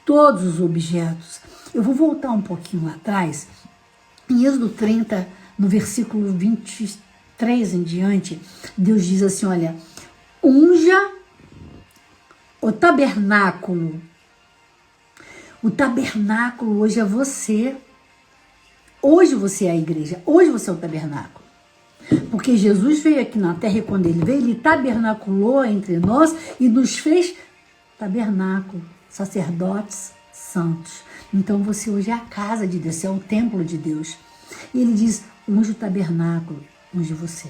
todos os objetos. Eu vou voltar um pouquinho atrás. Em Êxodo 30, no versículo 23 em diante, Deus diz assim, olha, unja o tabernáculo. O tabernáculo hoje é você. Hoje você é a igreja, hoje você é o tabernáculo. Porque Jesus veio aqui na terra e quando ele veio, ele tabernaculou entre nós e nos fez tabernáculo, sacerdotes santos. Então você hoje é a casa de Deus, você é o templo de Deus. E ele diz, unge o tabernáculo, unge você.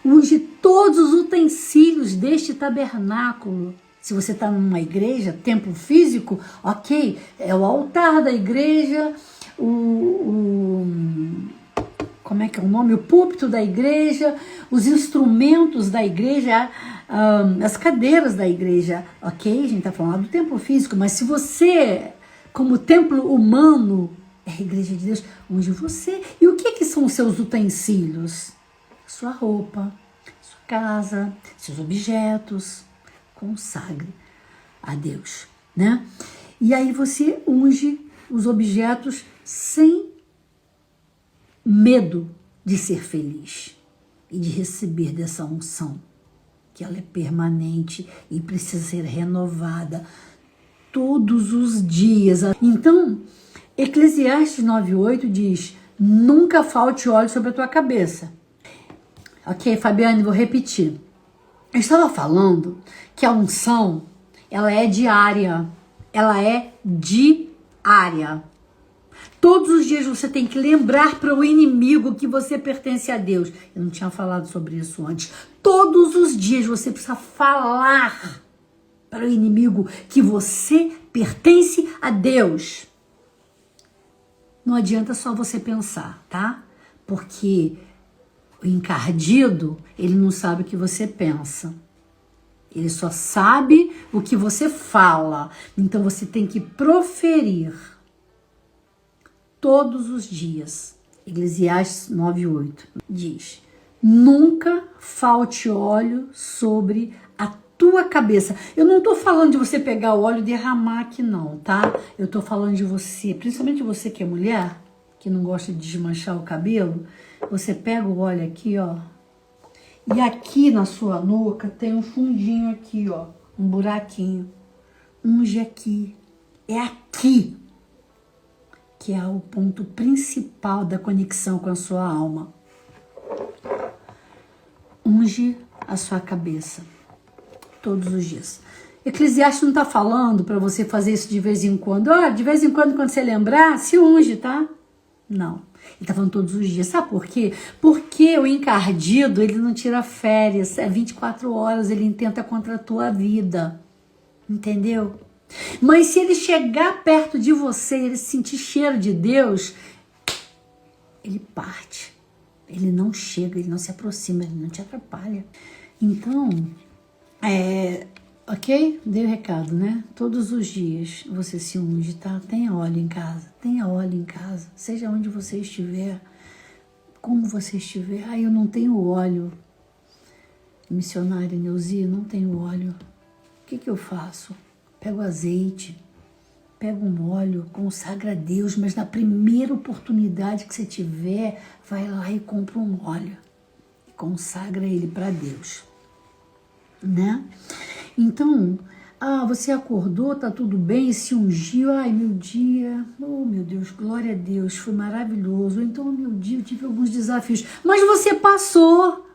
Unge todos os utensílios deste tabernáculo. Se você está numa igreja, templo físico, ok, é o altar da igreja, como é que é o nome? O púlpito da igreja, os instrumentos da igreja, as cadeiras da igreja, ok? A gente está falando do templo físico, mas se você, como templo humano, é a igreja de Deus, unge você. E o que são os seus utensílios? Sua roupa, sua casa, seus objetos. Consagre a Deus, né? E aí você unge os objetos sem medo de ser feliz e de receber dessa unção, que ela é permanente e precisa ser renovada todos os dias. Então, Eclesiastes 9:8 diz, nunca falte óleo sobre a tua cabeça. Ok, Fabiane, vou repetir. Eu estava falando que a unção, ela é diária. Ela é diária. Todos os dias você tem que lembrar para o inimigo que você pertence a Deus. Eu não tinha falado sobre isso antes. Todos os dias você precisa falar para o inimigo que você pertence a Deus. Não adianta só você pensar, tá? Porque o encardido, ele não sabe o que você pensa. Ele só sabe o que você fala. Então você tem que proferir todos os dias. Eclesiastes 9:8 diz: nunca falte óleo sobre a tua cabeça. Eu não tô falando de você pegar o óleo e derramar aqui não, tá? Eu tô falando de você, principalmente você que é mulher, que não gosta de desmanchar o cabelo. Você pega o óleo aqui, ó, e aqui na sua nuca tem um fundinho aqui, ó, um buraquinho. Unge aqui. É aqui que é o ponto principal da conexão com a sua alma. Unge a sua cabeça todos os dias. Eclesiastes não está falando para você fazer isso de vez em quando. De vez em quando você lembrar, se unge, tá? Não. Ele está falando todos os dias. Sabe por quê? Porque o encardido, ele não tira férias. É 24 horas, ele tenta contra a tua vida. Entendeu? Mas se ele chegar perto de você, ele sentir cheiro de Deus, ele parte. Ele não chega, ele não se aproxima, ele não te atrapalha. Então, ok? Dei o recado, né? Todos os dias você se unge, tá? Tenha óleo em casa, tenha óleo em casa. Seja onde você estiver, como você estiver. Eu não tenho óleo. Missionária Neuzi, não tenho óleo. O que eu faço? Pego azeite, pego um óleo, consagra a Deus, mas na primeira oportunidade que você tiver, vai lá e compra um óleo e consagra ele para Deus, né? Então, você acordou, tá tudo bem, se ungiu, meu dia, oh meu Deus, glória a Deus, foi maravilhoso. Então, meu dia, eu tive alguns desafios, mas você passou.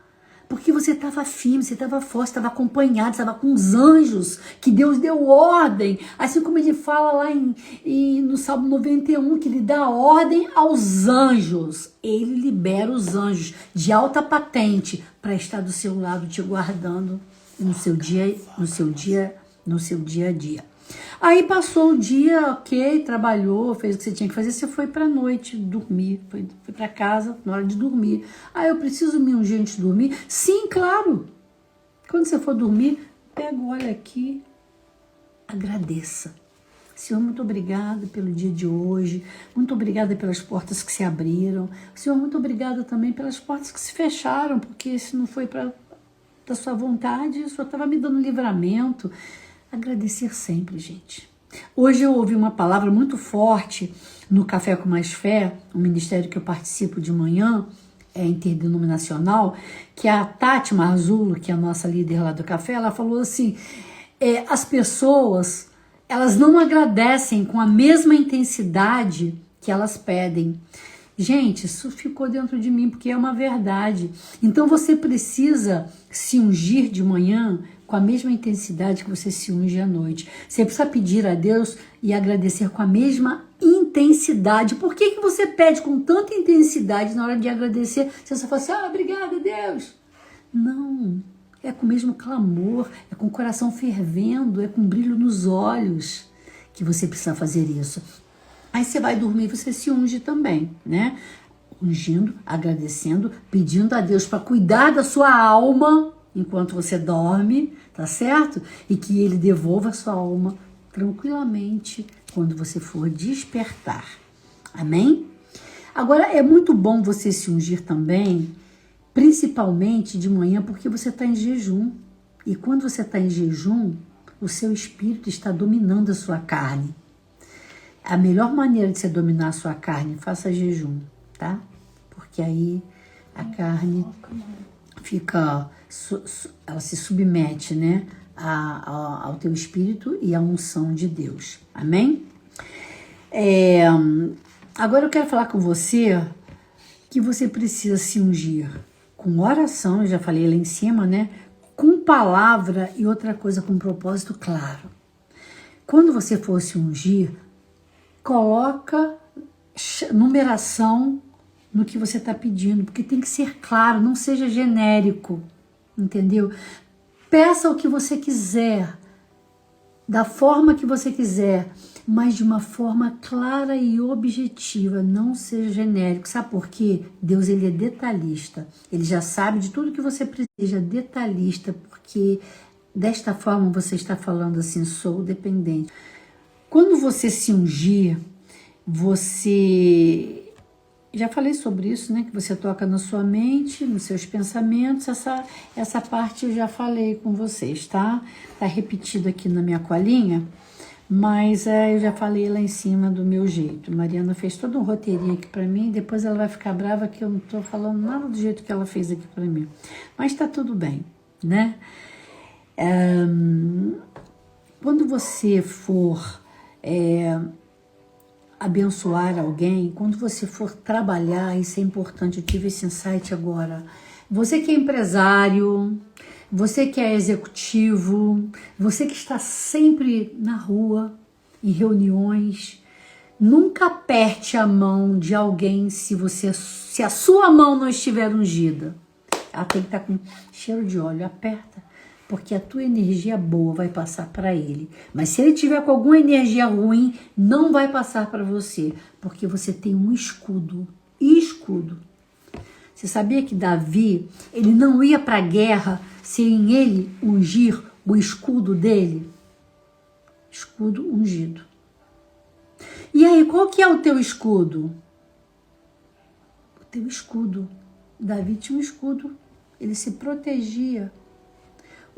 Porque você estava firme, você estava forte, estava acompanhado, estava com os anjos, que Deus deu ordem. Assim como ele fala lá no Salmo 91, que ele dá ordem aos anjos. Ele libera os anjos de alta patente para estar do seu lado, te guardando no seu dia a dia. Aí passou o dia, ok, trabalhou, fez o que você tinha que fazer, você foi pra noite dormir, foi pra casa na hora de dormir. Eu preciso me ungir antes de dormir? Sim, claro. Quando você for dormir, pega o óleo aqui, agradeça. Senhor, muito obrigada pelo dia de hoje, muito obrigada pelas portas que se abriram. Senhor, muito obrigada também pelas portas que se fecharam, porque se não foi da sua vontade, o Senhor estava me dando livramento. Agradecer sempre, gente. Hoje eu ouvi uma palavra muito forte no Café com Mais Fé, um ministério que eu participo de manhã, interdenominacional, que a Tati Marzulo, que é a nossa líder lá do café, ela falou assim, as pessoas, elas não agradecem com a mesma intensidade que elas pedem. Gente, isso ficou dentro de mim, porque é uma verdade. Então você precisa se ungir de manhã com a mesma intensidade que você se unge à noite. Você precisa pedir a Deus e agradecer com a mesma intensidade. Por que você pede com tanta intensidade na hora de agradecer? Você só fala assim, obrigada, Deus. Não, é com o mesmo clamor, é com o coração fervendo, é com brilho nos olhos que você precisa fazer isso. Aí você vai dormir, você se unge também, né? Ungindo, agradecendo, pedindo a Deus para cuidar da sua alma enquanto você dorme, tá certo? E que ele devolva a sua alma tranquilamente quando você for despertar. Amém? Agora, é muito bom você se ungir também, principalmente de manhã, porque você está em jejum. E quando você está em jejum, o seu espírito está dominando a sua carne. A melhor maneira de você dominar a sua carne, faça jejum, tá? Porque aí a carne fica, ela se submete, né, ao teu espírito e à unção de Deus. Amém? Agora eu quero falar com você que você precisa se ungir com oração, eu já falei lá em cima, né? Com palavra e outra coisa com propósito claro. Quando você for se ungir, coloca numeração no que você está pedindo, porque tem que ser claro, não seja genérico, entendeu? Peça o que você quiser, da forma que você quiser, mas de uma forma clara e objetiva, não seja genérico. Sabe por quê? Deus, ele é detalhista, ele já sabe de tudo que você precisa, detalhista, porque desta forma você está falando assim, sou dependente. Quando você se ungir, você... Já falei sobre isso, né? Que você toca na sua mente, nos seus pensamentos. Essa parte eu já falei com vocês, tá? Tá repetido aqui na minha colinha, mas eu já falei lá em cima do meu jeito. Mariana fez todo um roteirinho aqui pra mim, depois ela vai ficar brava que eu não tô falando nada do jeito que ela fez aqui pra mim. Mas tá tudo bem, né? Quando você for... abençoar alguém, quando você for trabalhar, isso é importante, eu tive esse insight agora. Você que é empresário, você que é executivo, você que está sempre na rua, em reuniões, nunca aperte a mão de alguém se a sua mão não estiver ungida. Ela tem que estar com cheiro de óleo, aperta. Porque a tua energia boa vai passar para ele. Mas se ele tiver com alguma energia ruim, não vai passar para você. Porque você tem um escudo. Escudo. Você sabia que Davi, ele não ia para a guerra sem ele ungir o escudo dele? Escudo ungido. E aí, qual que é o teu escudo? O teu escudo. Davi tinha um escudo. Ele se protegia.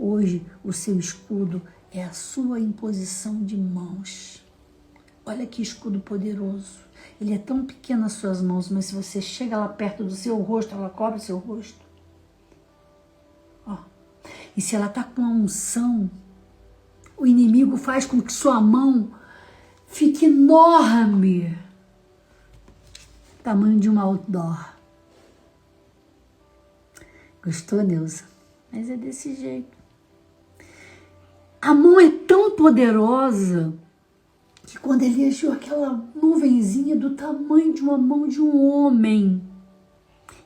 Hoje, o seu escudo é a sua imposição de mãos. Olha que escudo poderoso. Ele é tão pequeno nas suas mãos, mas se você chega lá perto do seu rosto, ela cobre o seu rosto. Ó. E se ela está com a unção, o inimigo faz com que sua mão fique enorme. Tamanho de um outdoor. Gostou, Neuza? Mas é desse jeito. A mão é tão poderosa que quando ele encheu aquela nuvenzinha do tamanho de uma mão de um homem,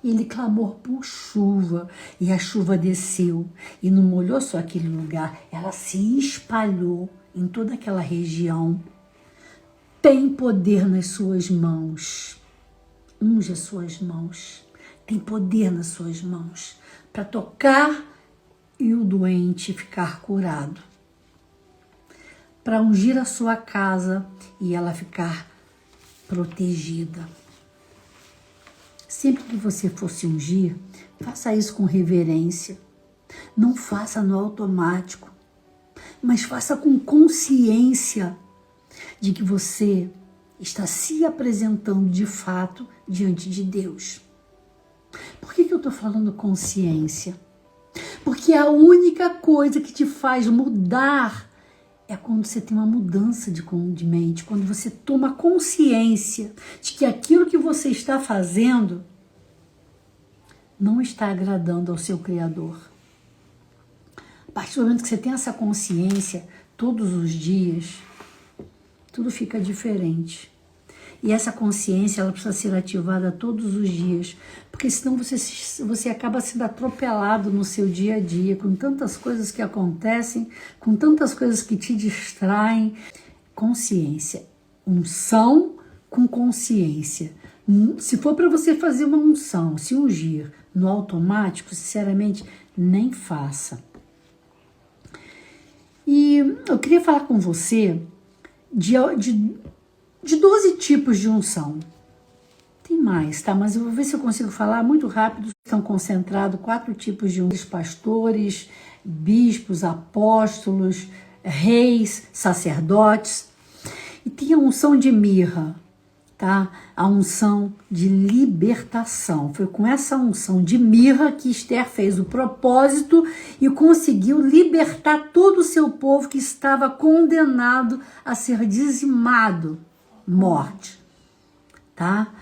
ele clamou por chuva e a chuva desceu e não molhou só aquele lugar, ela se espalhou em toda aquela região. Tem poder nas suas mãos. Unge as suas mãos. Tem poder nas suas mãos para tocar e o doente ficar curado. Para ungir a sua casa e ela ficar protegida. Sempre que você for se ungir, faça isso com reverência. Não faça no automático, mas faça com consciência de que você está se apresentando de fato diante de Deus. Por que eu estou falando consciência? Porque a única coisa que te faz mudar é quando você tem uma mudança de mente, quando você toma consciência de que aquilo que você está fazendo não está agradando ao seu Criador. A partir do momento que você tem essa consciência, todos os dias, tudo fica diferente. E essa consciência, ela precisa ser ativada todos os dias, porque senão você acaba sendo atropelado no seu dia a dia, com tantas coisas que acontecem, com tantas coisas que te distraem. Consciência, unção com consciência. Se for para você fazer uma unção, se ungir no automático, sinceramente, nem faça. E eu queria falar com você de 12 tipos de unção. Tem mais, tá? Mas eu vou ver se eu consigo falar muito rápido. Estão concentrados 4 tipos de unções: pastores, bispos, apóstolos, reis, sacerdotes. E tem a unção de mirra, tá? A unção de libertação. Foi com essa unção de mirra que Esther fez o propósito e conseguiu libertar todo o seu povo que estava condenado a ser dizimado. Morte, tá?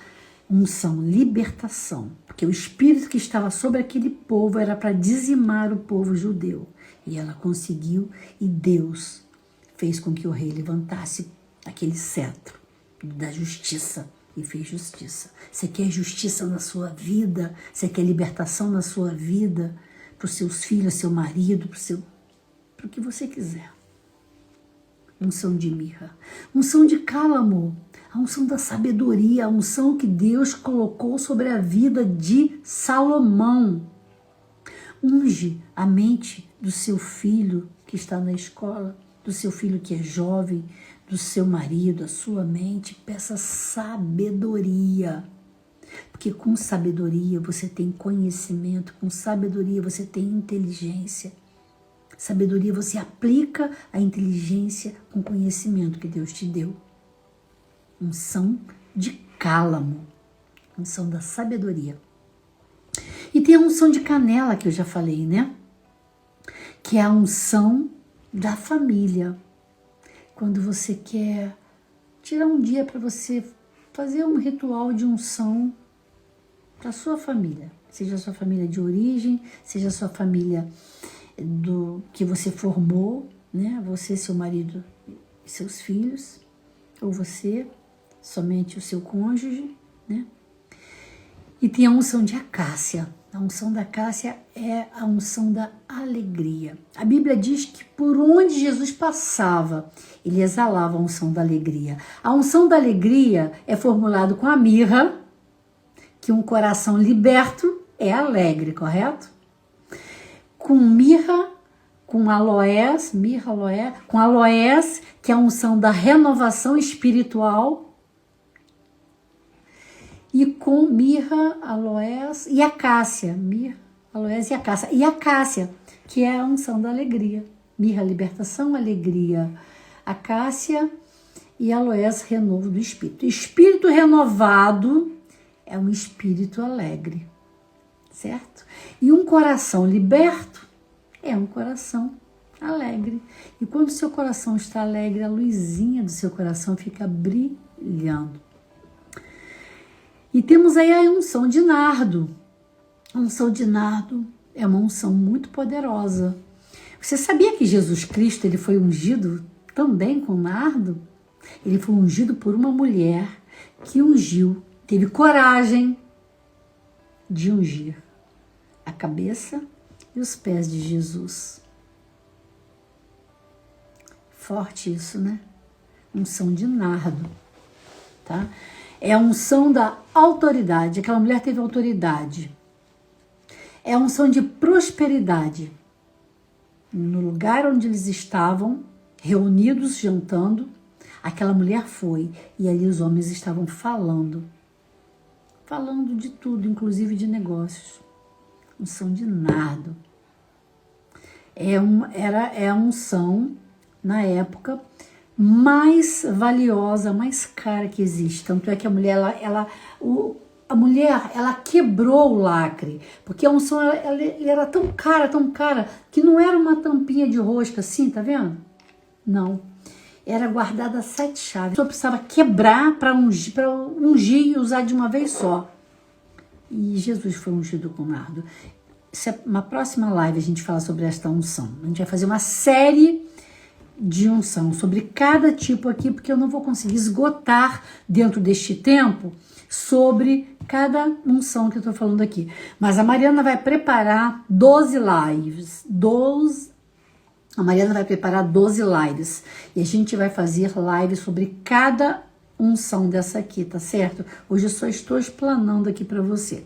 Unção, libertação, porque o espírito que estava sobre aquele povo era para dizimar o povo judeu, e ela conseguiu, e Deus fez com que o rei levantasse aquele cetro da justiça e fez justiça. Você quer justiça na sua vida? Você quer libertação na sua vida? Para os seus filhos, seu marido, para o que você quiser. Unção de mirra, unção de cálamo, a unção da sabedoria, a unção que Deus colocou sobre a vida de Salomão. Unge a mente do seu filho que está na escola, do seu filho que é jovem, do seu marido, a sua mente. Peça sabedoria, porque com sabedoria você tem conhecimento, com sabedoria você tem inteligência. Sabedoria você aplica a inteligência com o conhecimento que Deus te deu. Unção de cálamo, unção da sabedoria. E tem a unção de canela que eu já falei, né? Que é a unção da família. Quando você quer tirar um dia para você fazer um ritual de unção para sua família, seja a sua família de origem, seja a sua família do que você formou, né? Você, seu marido e seus filhos, ou você, somente o seu cônjuge, né? E tem a unção de acácia. A unção da acácia é a unção da alegria. A Bíblia diz que por onde Jesus passava, ele exalava a unção da alegria. A unção da alegria é formulada com a mirra, que um coração liberto é alegre, correto? Com mirra, com aloés, com aloés, que é a unção da renovação espiritual, e com mirra, aloés e acácia, mirra, aloés e acácia. E acácia, que é a unção da alegria. Mirra, libertação, alegria. Acácia e aloés, renovo do espírito. Espírito renovado é um espírito alegre, certo? E um coração liberto é um coração alegre. E quando o seu coração está alegre, a luzinha do seu coração fica brilhando. E temos aí a unção de nardo. A unção de nardo é uma unção muito poderosa. Você sabia que Jesus Cristo ele foi ungido também com nardo? Ele foi ungido por uma mulher que ungiu, teve coragem de ungir a cabeça e os pés de Jesus. Forte isso, né? Unção de nardo, tá? É a unção da autoridade. Aquela mulher teve autoridade. É a unção de prosperidade. No lugar onde eles estavam, reunidos, jantando, aquela mulher foi. E ali os homens estavam falando. Falando de tudo, inclusive de negócios. Unção de nardo. É a unção, na época, mais valiosa, mais cara que existe. Tanto é que a mulher, ela quebrou o lacre, porque a unção ela era tão cara, que não era uma tampinha de rosca assim, tá vendo? Não. Era guardada a 7 chaves. Só precisava quebrar para ungir e usar de uma vez só. E Jesus foi ungido com nardo. Uma próxima live a gente fala sobre esta unção. A gente vai fazer uma série de unção sobre cada tipo aqui, porque eu não vou conseguir esgotar dentro deste tempo sobre cada unção que eu tô falando aqui. Mas a Mariana vai preparar 12 lives. A Mariana vai preparar 12 lives. E a gente vai fazer lives sobre cada unção dessa aqui, tá certo? Hoje eu só estou explanando aqui para você.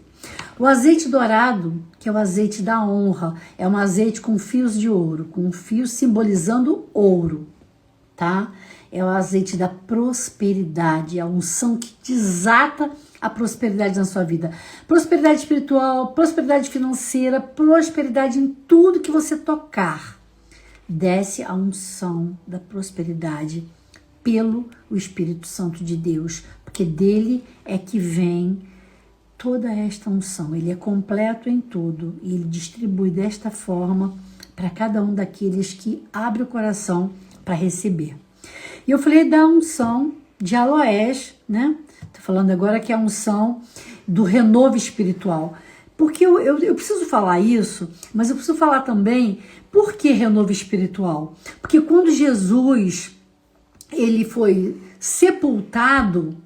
O azeite dourado, que é o azeite da honra, é um azeite com fios de ouro, com fios simbolizando ouro, tá? É o azeite da prosperidade, a unção que desata a prosperidade na sua vida. Prosperidade espiritual, prosperidade financeira, prosperidade em tudo que você tocar. Desce a unção da prosperidade pelo Espírito Santo de Deus, porque dele é que vem toda esta unção. Ele é completo em tudo e ele distribui desta forma para cada um daqueles que abre o coração para receber. E eu falei da unção de aloés, né? Tô falando agora que é a unção do renovo espiritual. Porque eu preciso falar isso, mas eu preciso falar também por que renovo espiritual. Porque quando Jesus ele foi sepultado,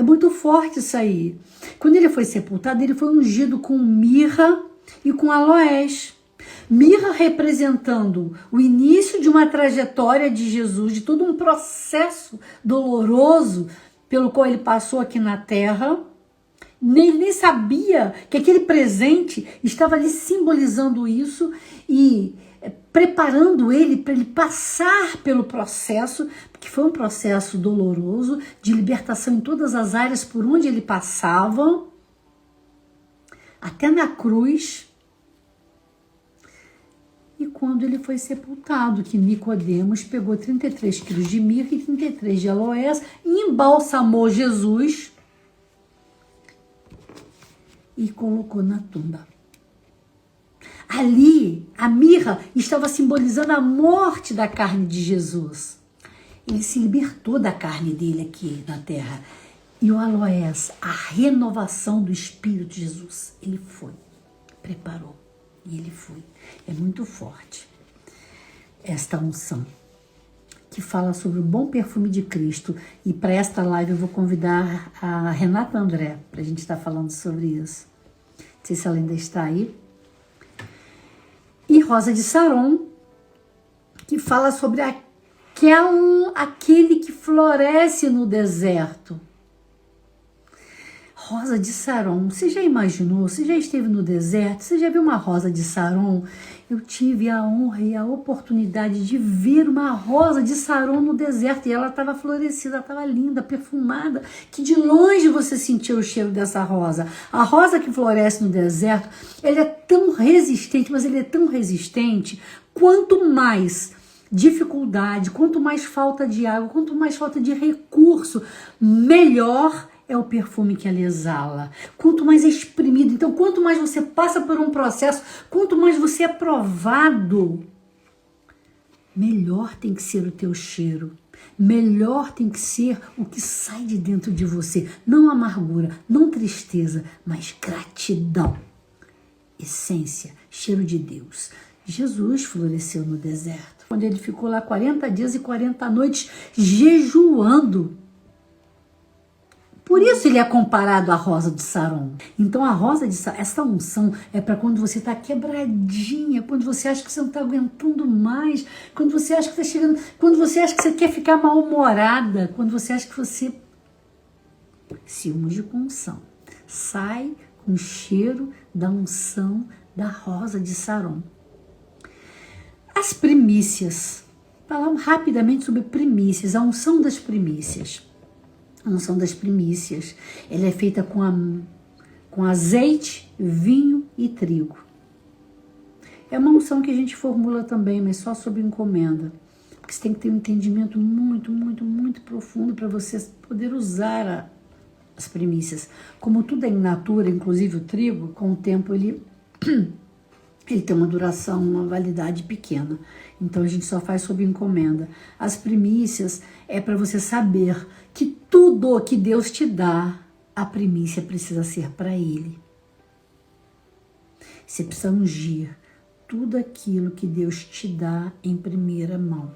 É muito forte isso aí. Quando ele foi sepultado, ele foi ungido com mirra e com aloés. Mirra representando o início de uma trajetória de Jesus, de todo um processo doloroso pelo qual ele passou aqui na terra. Nem sabia que aquele presente estava ali simbolizando isso e preparando ele para ele passar pelo processo, que foi um processo doloroso, de libertação em todas as áreas por onde ele passava, até na cruz. E quando ele foi sepultado, que Nicodemos pegou 33 quilos de mirra e 33 de aloés e embalsamou Jesus e colocou na tumba. Ali, a mirra estava simbolizando a morte da carne de Jesus. Ele se libertou da carne dele aqui na terra. E o aloés, a renovação do Espírito de Jesus. Ele foi, preparou e ele foi. É muito forte esta unção que fala sobre o bom perfume de Cristo. E para esta live eu vou convidar a Renata André para a gente estar falando sobre isso. Não sei se ela ainda está aí. E Rosa de Saron, que fala sobre aquele que floresce no deserto. Rosa de Saron, você já imaginou? Você já esteve no deserto? Você já viu uma rosa de Saron? Eu tive a honra e a oportunidade de ver uma rosa de Saron no deserto e ela estava florescida, estava linda, perfumada, que de longe você sentia o cheiro dessa rosa. A rosa que floresce no deserto, ela é tão resistente, mas ele é tão resistente, quanto mais dificuldade, quanto mais falta de água, quanto mais falta de recurso, melhor é o perfume que ela exala. Quanto mais exprimido, então quanto mais você passa por um processo, quanto mais você é provado, melhor tem que ser o teu cheiro. Melhor tem que ser o que sai de dentro de você. Não amargura, não tristeza, mas gratidão. Essência, cheiro de Deus. Jesus floresceu no deserto, quando ele ficou lá 40 dias e 40 noites jejuando. Por isso ele é comparado à rosa de Saron. Então a rosa de Saron, essa unção é para quando você está quebradinha, quando você acha que você não está aguentando mais, quando você acha que está chegando, quando você acha que você quer ficar mal-humorada, quando você acha que você se unge com unção. Sai com o cheiro da unção da rosa de Saron. As primícias. Falamos rapidamente sobre primícias, a unção das primícias. A unção das primícias, ela é feita com azeite, vinho e trigo. É uma unção que a gente formula também, mas só sob encomenda. Porque você tem que ter um entendimento muito, muito, muito profundo para você poder usar as primícias. Como tudo é in natura, inclusive o trigo, com o tempo ele tem uma duração, uma validade pequena. Então a gente só faz sob encomenda. As primícias é para você saber que tudo que Deus te dá, a primícia precisa ser para Ele. Você precisa ungir tudo aquilo que Deus te dá em primeira mão.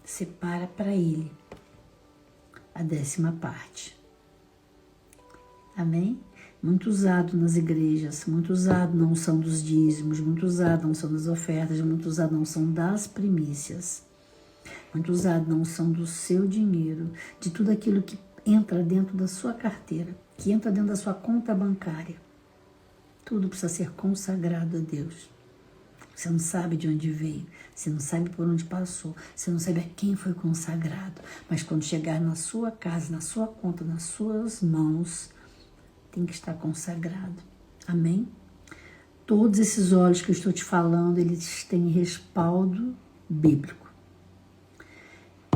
Separa para Ele a 10ª parte. Amém? Muito usado nas igrejas, muito usado na unção dos dízimos, muito usado na unção das ofertas, muito usado na unção das primícias, muito usado na unção do seu dinheiro, de tudo aquilo que entra dentro da sua carteira, que entra dentro da sua conta bancária. Tudo precisa ser consagrado a Deus. Você não sabe de onde veio, você não sabe por onde passou, você não sabe a quem foi consagrado, mas quando chegar na sua casa, na sua conta, nas suas mãos, tem que estar consagrado. Amém? Todos esses óleos que eu estou te falando, eles têm respaldo bíblico.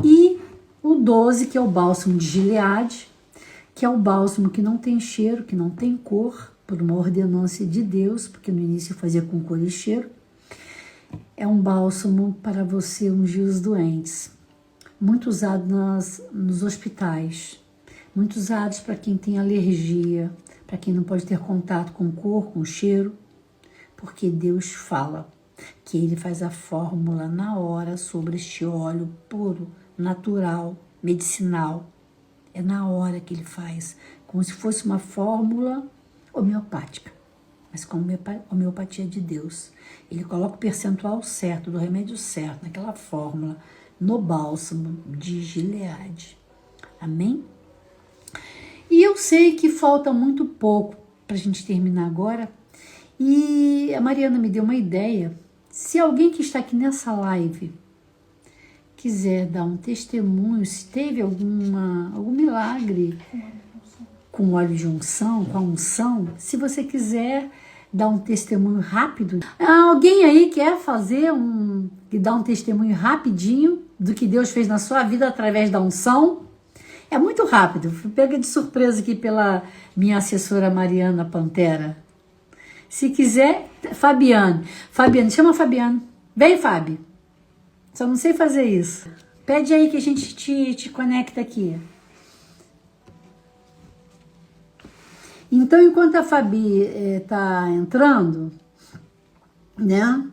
E o 12, que é o bálsamo de Gileade, que é o bálsamo que não tem cheiro, que não tem cor, por uma ordenança de Deus, porque no início fazia com cor e cheiro. É um bálsamo para você ungir os doentes. Muito usado nos hospitais. Muito usados para quem tem alergia, para quem não pode ter contato com cor, com cheiro, porque Deus fala que Ele faz a fórmula na hora sobre este óleo puro, natural, medicinal. É na hora que ele faz, como se fosse uma fórmula homeopática, mas com homeopatia de Deus. Ele coloca o percentual certo, do remédio certo, naquela fórmula, no bálsamo de Gileade. Amém? E eu sei que falta muito pouco para a gente terminar agora. E a Mariana me deu uma ideia. Se alguém que está aqui nessa live quiser dar um testemunho, se teve algum milagre com óleo de unção, com a unção, se você quiser dar um testemunho rápido, alguém aí quer dar um testemunho rapidinho do que Deus fez na sua vida através da unção? É muito rápido. Fui pega de surpresa aqui pela minha assessora Mariana Pantera. Se quiser, Fabiane, chama a Fabiane. Vem, Fábio. Só não sei fazer isso. Pede aí que a gente te conecta aqui. Então, enquanto a Fabi tá entrando, né?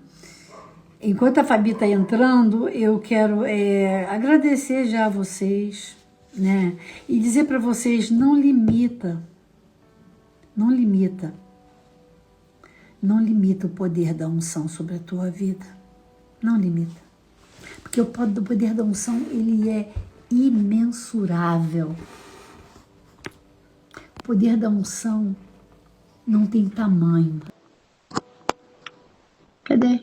Enquanto a Fabi tá entrando, eu quero agradecer já a vocês, né? E dizer para vocês, não limita o poder da unção sobre a tua vida. Não limita. Porque o poder da unção, ele é imensurável. O poder da unção não tem tamanho. Cadê?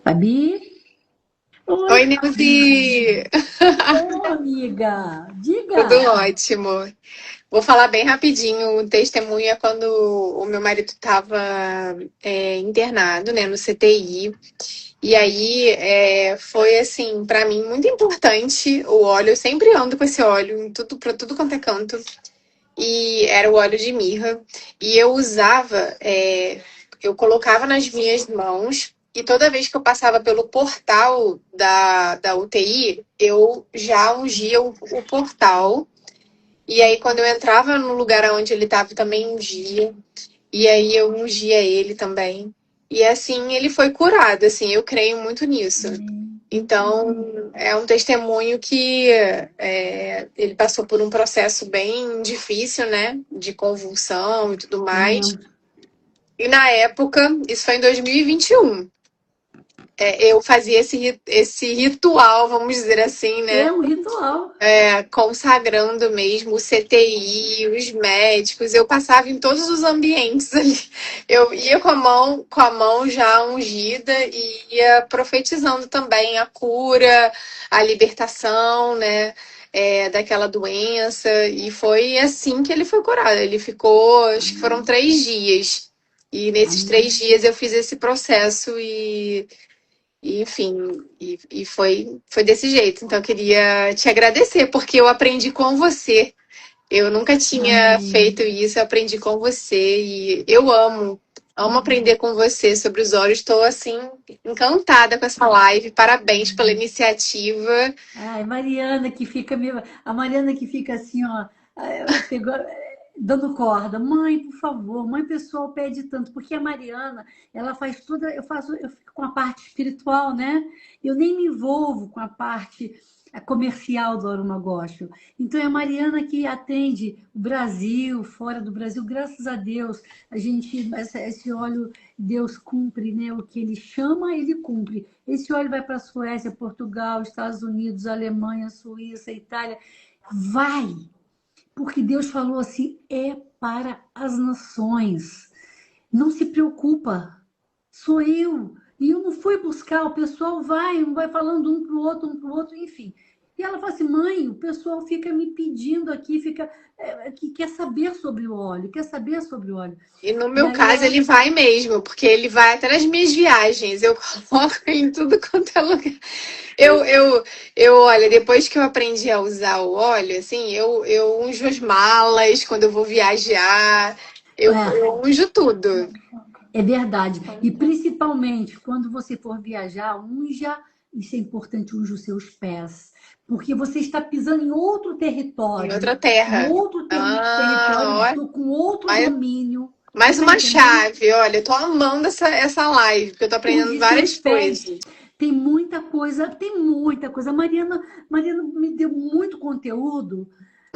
Fabi? Oi, Neuzi! Oi, amiga! Diga! Tudo ótimo. Vou falar bem rapidinho. O testemunho é quando o meu marido estava internado, né, no CTI. E aí foi, assim, para mim, muito importante o óleo. Eu sempre ando com esse óleo para tudo quanto é canto. E era o óleo de mirra. E eu usava, eu colocava nas minhas mãos. E toda vez que eu passava pelo portal da UTI, eu já ungia o portal. E aí, quando eu entrava no lugar onde ele estava, também ungia. E aí, eu ungia ele também. E assim, ele foi curado. Assim, eu creio muito nisso. Então, é um testemunho que ele passou por um processo bem difícil, né? De convulsão e tudo mais. E na época, isso foi em 2021. Eu fazia esse ritual, vamos dizer assim, né? É um ritual. Consagrando mesmo o CTI, os médicos. Eu passava em todos os ambientes ali. Eu ia com a mão já ungida e ia profetizando também a cura, a libertação, né? Daquela doença. E foi assim que ele foi curado. Ele ficou, acho que foram 3 dias. E nesses 3 dias eu fiz esse processo enfim, foi desse jeito. Então, eu queria te agradecer, porque eu aprendi com você. Eu nunca tinha feito isso, eu aprendi com você. E eu amo aprender com você sobre os olhos. Estou, assim, encantada com essa live. Parabéns pela iniciativa. Ai, Mariana que fica a Mariana que fica assim, ó, dando corda. Mãe, por favor, mãe, pessoal pede tanto, porque a Mariana, ela faz toda, eu fico com a parte espiritual, né? Eu nem me envolvo com a parte comercial do Aroma Gospel. Então é a Mariana que atende o Brasil, fora do Brasil, graças a Deus, esse óleo, Deus cumpre, né? O que ele chama, ele cumpre. Esse óleo vai para a Suécia, Portugal, Estados Unidos, Alemanha, Suíça, Itália. Vai! Porque Deus falou assim, é para as nações. Não se preocupa, sou eu. E eu não fui buscar, o pessoal vai falando um para o outro, enfim. E ela fala assim, mãe, o pessoal fica me pedindo aqui, que quer saber sobre o óleo, E no meu caso, ele vai mesmo, porque ele vai até nas minhas viagens. Eu coloco em tudo quanto é lugar. Olha, depois que eu aprendi a usar o óleo, assim, eu unjo as malas quando eu vou viajar. Eu unjo tudo. É verdade. E principalmente quando você for viajar, unja, isso é importante, unja os seus pés. Porque você está pisando em outro território. Em outra terra. Em outro território, com outro domínio. Mais uma chave, olha, eu tô amando essa live, porque eu tô aprendendo várias coisas. Tem muita coisa, tem muita coisa. Mariana me deu muito conteúdo,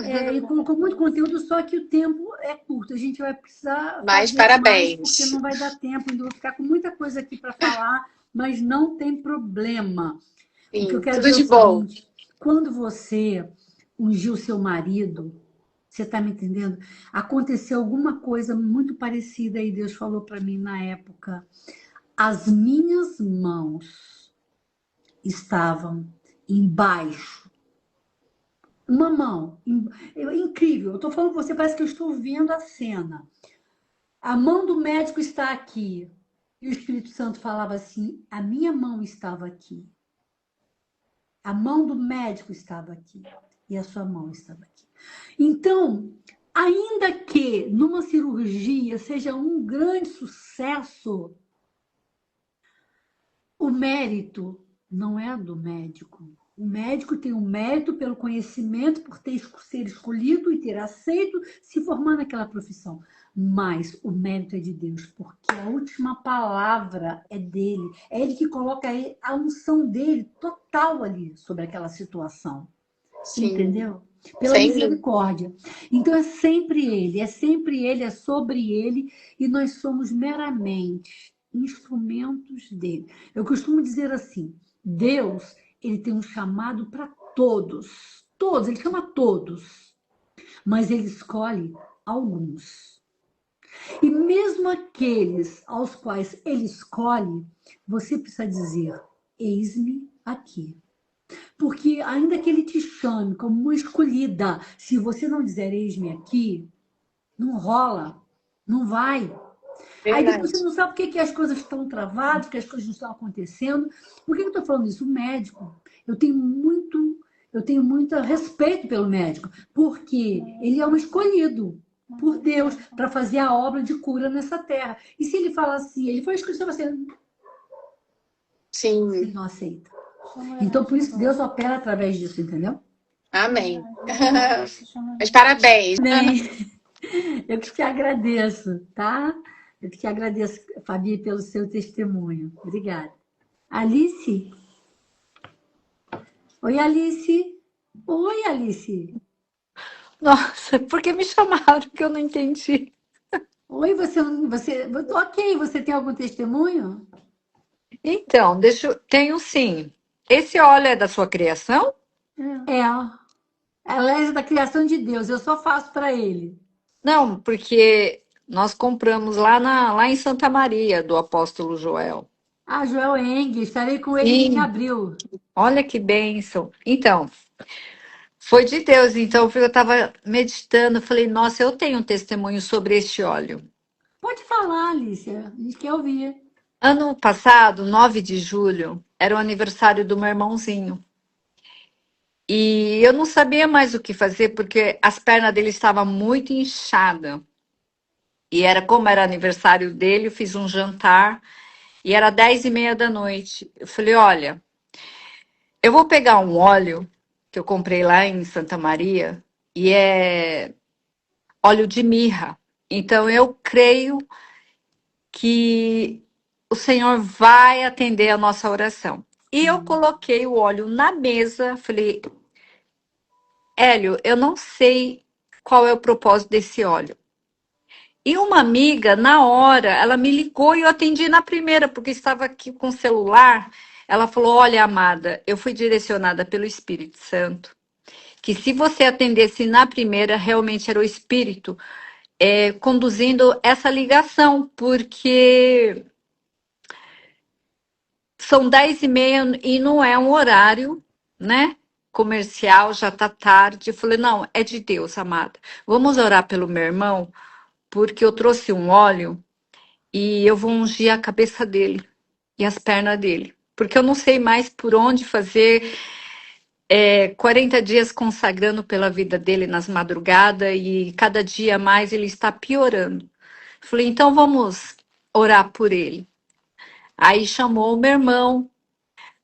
e colocou muito conteúdo, só que o tempo é curto. A gente vai precisar Mas fazer mais, porque parabéns. não vai dar tempo. Ainda vou ficar com muita coisa aqui para falar, mas não tem problema. O que eu Sim, quero tudo dizer é o de bom. seguinte: quando você ungiu seu marido, você está me entendendo? Aconteceu alguma coisa muito parecida e Deus falou para mim na época. As minhas mãos estavam embaixo. Uma mão. Incrível. Eu estou falando com você, parece que eu estou vendo a cena. A mão do médico está aqui. E o Espírito Santo falava assim: a minha mão estava aqui. A mão do médico estava aqui. E a sua mão estava aqui. Então, ainda que numa cirurgia seja um grande sucesso, o mérito não é do médico. O médico tem um mérito pelo conhecimento, por ter ser escolhido e ter aceito se formar naquela profissão. Mas o mérito é de Deus, porque a última palavra é dele. É ele que coloca a unção dele total ali sobre aquela situação. Sim, Entendeu? Pela sem dúvida. misericórdia. Então é sempre ele, é sobre ele, e nós somos meramente instrumentos dele. Eu costumo dizer assim: Deus, ele tem um chamado para todos. Todos, ele chama todos, mas ele escolhe alguns. E mesmo aqueles aos quais ele escolhe, você precisa dizer: eis-me aqui. Porque ainda que ele te chame como uma escolhida, se você não dizer eis-me aqui, não rola, não vai. Aí depois você Verdade. não sabe por que as coisas estão travadas, por que as coisas não estão acontecendo. Por que eu estou falando isso? O médico, eu tenho muito respeito pelo médico, porque ele é um escolhido por Deus para fazer a obra de cura nessa terra. E se ele fala assim, ele foi escolhido, você ele Sim, não aceita. Chama Então, por Erasmo isso, Deus Rosa. opera através disso, entendeu? amém. Erasmo Rosa, se chama Mas Erasmo Rosa. parabéns. Bem, eu que te agradeço, tá? Eu que te agradeço, Fabi, pelo seu testemunho. Obrigada. Alice? Oi, Alice. Oi, Alice. Nossa, por que me chamaram que eu não entendi? Oi, ok, você tem algum testemunho? Então, tenho sim. Esse óleo é da sua criação? É, ela é da criação de Deus, eu só faço para ele. Não, porque nós compramos lá em Santa Maria, do apóstolo Joel. Ah, Joel Eng, estarei com ele em Sim, abril. olha que bênção. Então, foi de Deus. Então, eu estava meditando, falei, nossa, eu tenho um testemunho sobre este óleo. Pode falar, Alice, a gente quer ouvir. Ano passado, 9 de julho, era o aniversário do meu irmãozinho. E eu não sabia mais o que fazer, porque as pernas dele estavam muito inchadas. E como era aniversário dele, eu fiz um jantar e era 10h30 da noite. Eu falei, olha, eu vou pegar um óleo que eu comprei lá em Santa Maria e é óleo de mirra. Então eu creio que o Senhor vai atender a nossa oração. E eu coloquei o óleo na mesa, falei, Hélio, eu não sei qual é o propósito desse óleo. E uma amiga, na hora, ela me ligou e eu atendi na primeira, porque estava aqui com o celular. Ela falou: Olha, amada, eu fui direcionada pelo Espírito Santo, que se você atendesse na primeira, realmente era o Espírito conduzindo essa ligação, porque são 10h30 e não é um horário, né? Comercial, já tá tarde. Eu falei: Não, é de Deus, amada. Vamos orar pelo meu irmão, porque eu trouxe um óleo. E eu vou ungir a cabeça dele e as pernas dele. Porque eu não sei mais por onde fazer 40 dias consagrando pela vida dele nas madrugadas e cada dia mais ele está piorando. Falei, então vamos orar por ele. Aí chamou o meu irmão,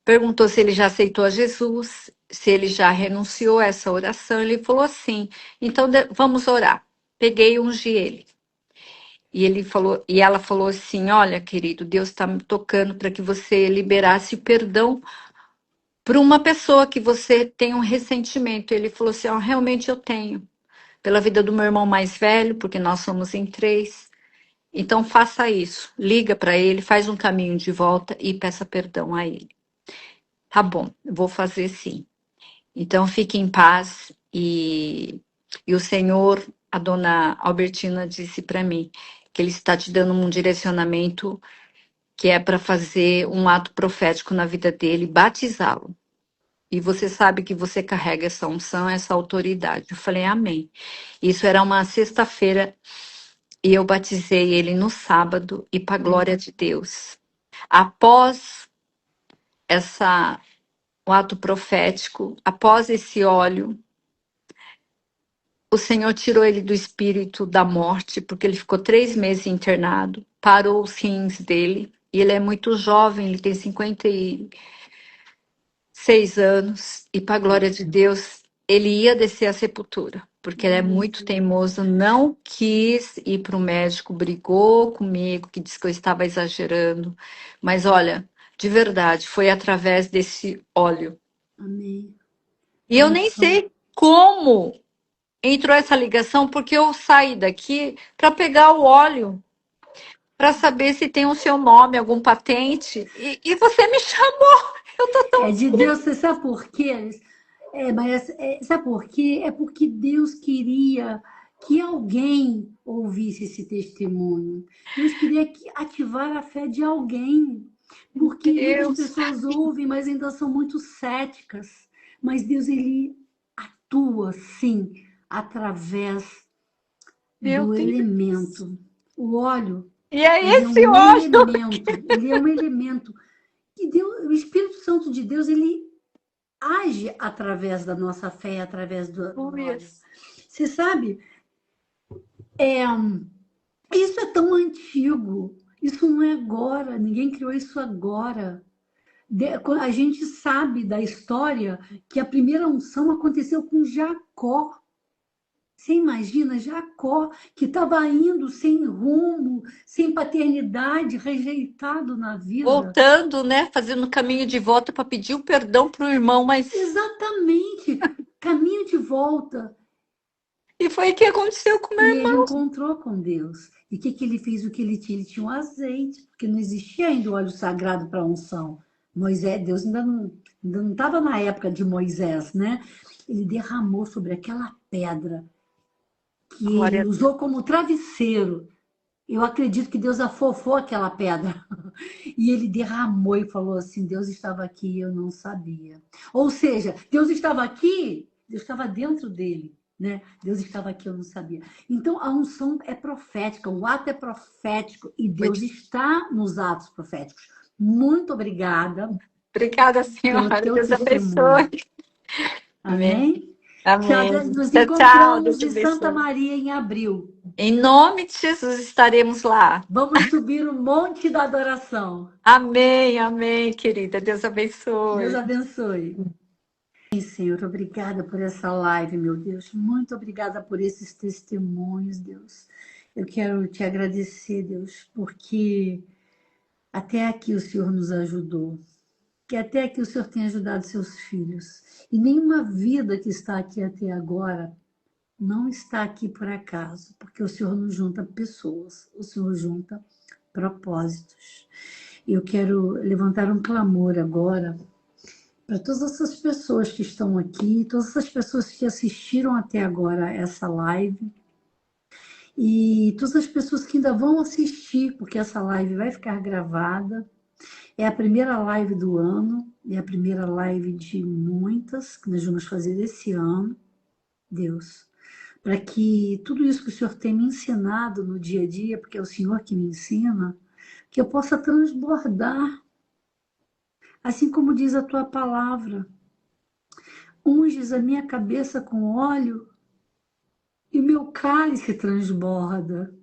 perguntou se ele já aceitou a Jesus, se ele já renunciou a essa oração. Ele falou assim, então vamos orar. Peguei e ungi ele. E ele falou, e ela falou assim: olha, querido, Deus está me tocando para que você liberasse o perdão para uma pessoa que você tem um ressentimento. Ele falou assim: ó, realmente eu tenho. Pela vida do meu irmão mais velho, porque nós somos em 3. Então faça isso. Liga para ele, faz um caminho de volta e peça perdão a ele. Tá bom, eu vou fazer sim. Então fique em paz e o Senhor, a dona Albertina disse para mim que ele está te dando um direcionamento que é para fazer um ato profético na vida dele, batizá-lo. E você sabe que você carrega essa unção, essa autoridade. Eu falei, amém. Isso era uma sexta-feira e eu batizei ele no sábado e para a glória de Deus. Após o ato profético, após esse óleo, o Senhor tirou ele do espírito da morte, porque ele ficou 3 meses internado, parou os rins dele, e ele é muito jovem, ele tem 56 anos, e para a glória de Deus, ele ia descer à sepultura, porque ele é muito teimoso, não quis ir para o médico, brigou comigo, que disse que eu estava exagerando, mas olha, de verdade, foi através desse óleo. Amém. E eu nem sei como entrou essa ligação, porque eu saí daqui para pegar o óleo, para saber se tem o seu nome, algum patente, e você me chamou. Eu tô tão... É de Deus, você sabe por quê? Sabe por quê? É porque Deus queria que alguém ouvisse esse testemunho. Deus queria ativar a fé de alguém. Porque muitas pessoas ouvem, mas ainda são muito céticas. Mas Deus, ele atua, sim, através do elemento. O óleo. E é esse óleo. Ele é um elemento. E Deus, o Espírito Santo de Deus, ele age através da nossa fé, através do óleo. Você sabe, isso é tão antigo. Isso não é agora. Ninguém criou isso agora. A gente sabe da história que a primeira unção aconteceu com Jacó. Você imagina Jacó, que estava indo sem rumo, sem paternidade, rejeitado na vida. Voltando, né? Fazendo caminho de volta para pedir o perdão para o irmão, mas... Exatamente, caminho de volta. E foi o que aconteceu com o meu irmão. E ele encontrou com Deus. E o que ele fez? O que ele tinha? Ele tinha um azeite, porque não existia ainda o óleo sagrado para unção. Deus ainda não estava na época de Moisés, né? Ele derramou sobre aquela pedra que ele usou como travesseiro. Eu acredito que Deus afofou aquela pedra. E ele derramou e falou assim, Deus estava aqui e eu não sabia. Ou seja, Deus estava aqui, Deus estava dentro dele. Né? Deus estava aqui, eu não sabia. Então, a unção é profética, o ato é profético e Deus está nos atos proféticos. Muito obrigada. Obrigada, senhora. Deus abençoe. Amém? Amém. Nos encontramos em Santa Maria em abril. Em nome de Jesus estaremos lá. Vamos subir o monte da adoração. Amém, amém, querida. Deus abençoe. Deus abençoe. Senhor, obrigada por essa live, meu Deus. Muito obrigada por esses testemunhos, Deus. Eu quero te agradecer, Deus, porque até aqui o Senhor nos ajudou. Que até aqui o Senhor tem ajudado seus filhos. E nenhuma vida que está aqui até agora não está aqui por acaso, porque o Senhor não junta pessoas, o Senhor junta propósitos. Eu quero levantar um clamor agora para todas essas pessoas que estão aqui, todas essas pessoas que assistiram até agora essa live, e todas as pessoas que ainda vão assistir, porque essa live vai ficar gravada. É a primeira live do ano, é a primeira live de muitas que nós vamos fazer esse ano, Deus, para que tudo isso que o Senhor tem me ensinado no dia a dia, porque é o Senhor que me ensina, que eu possa transbordar. Assim como diz a tua palavra, unges a minha cabeça com óleo e o meu cálice transborda.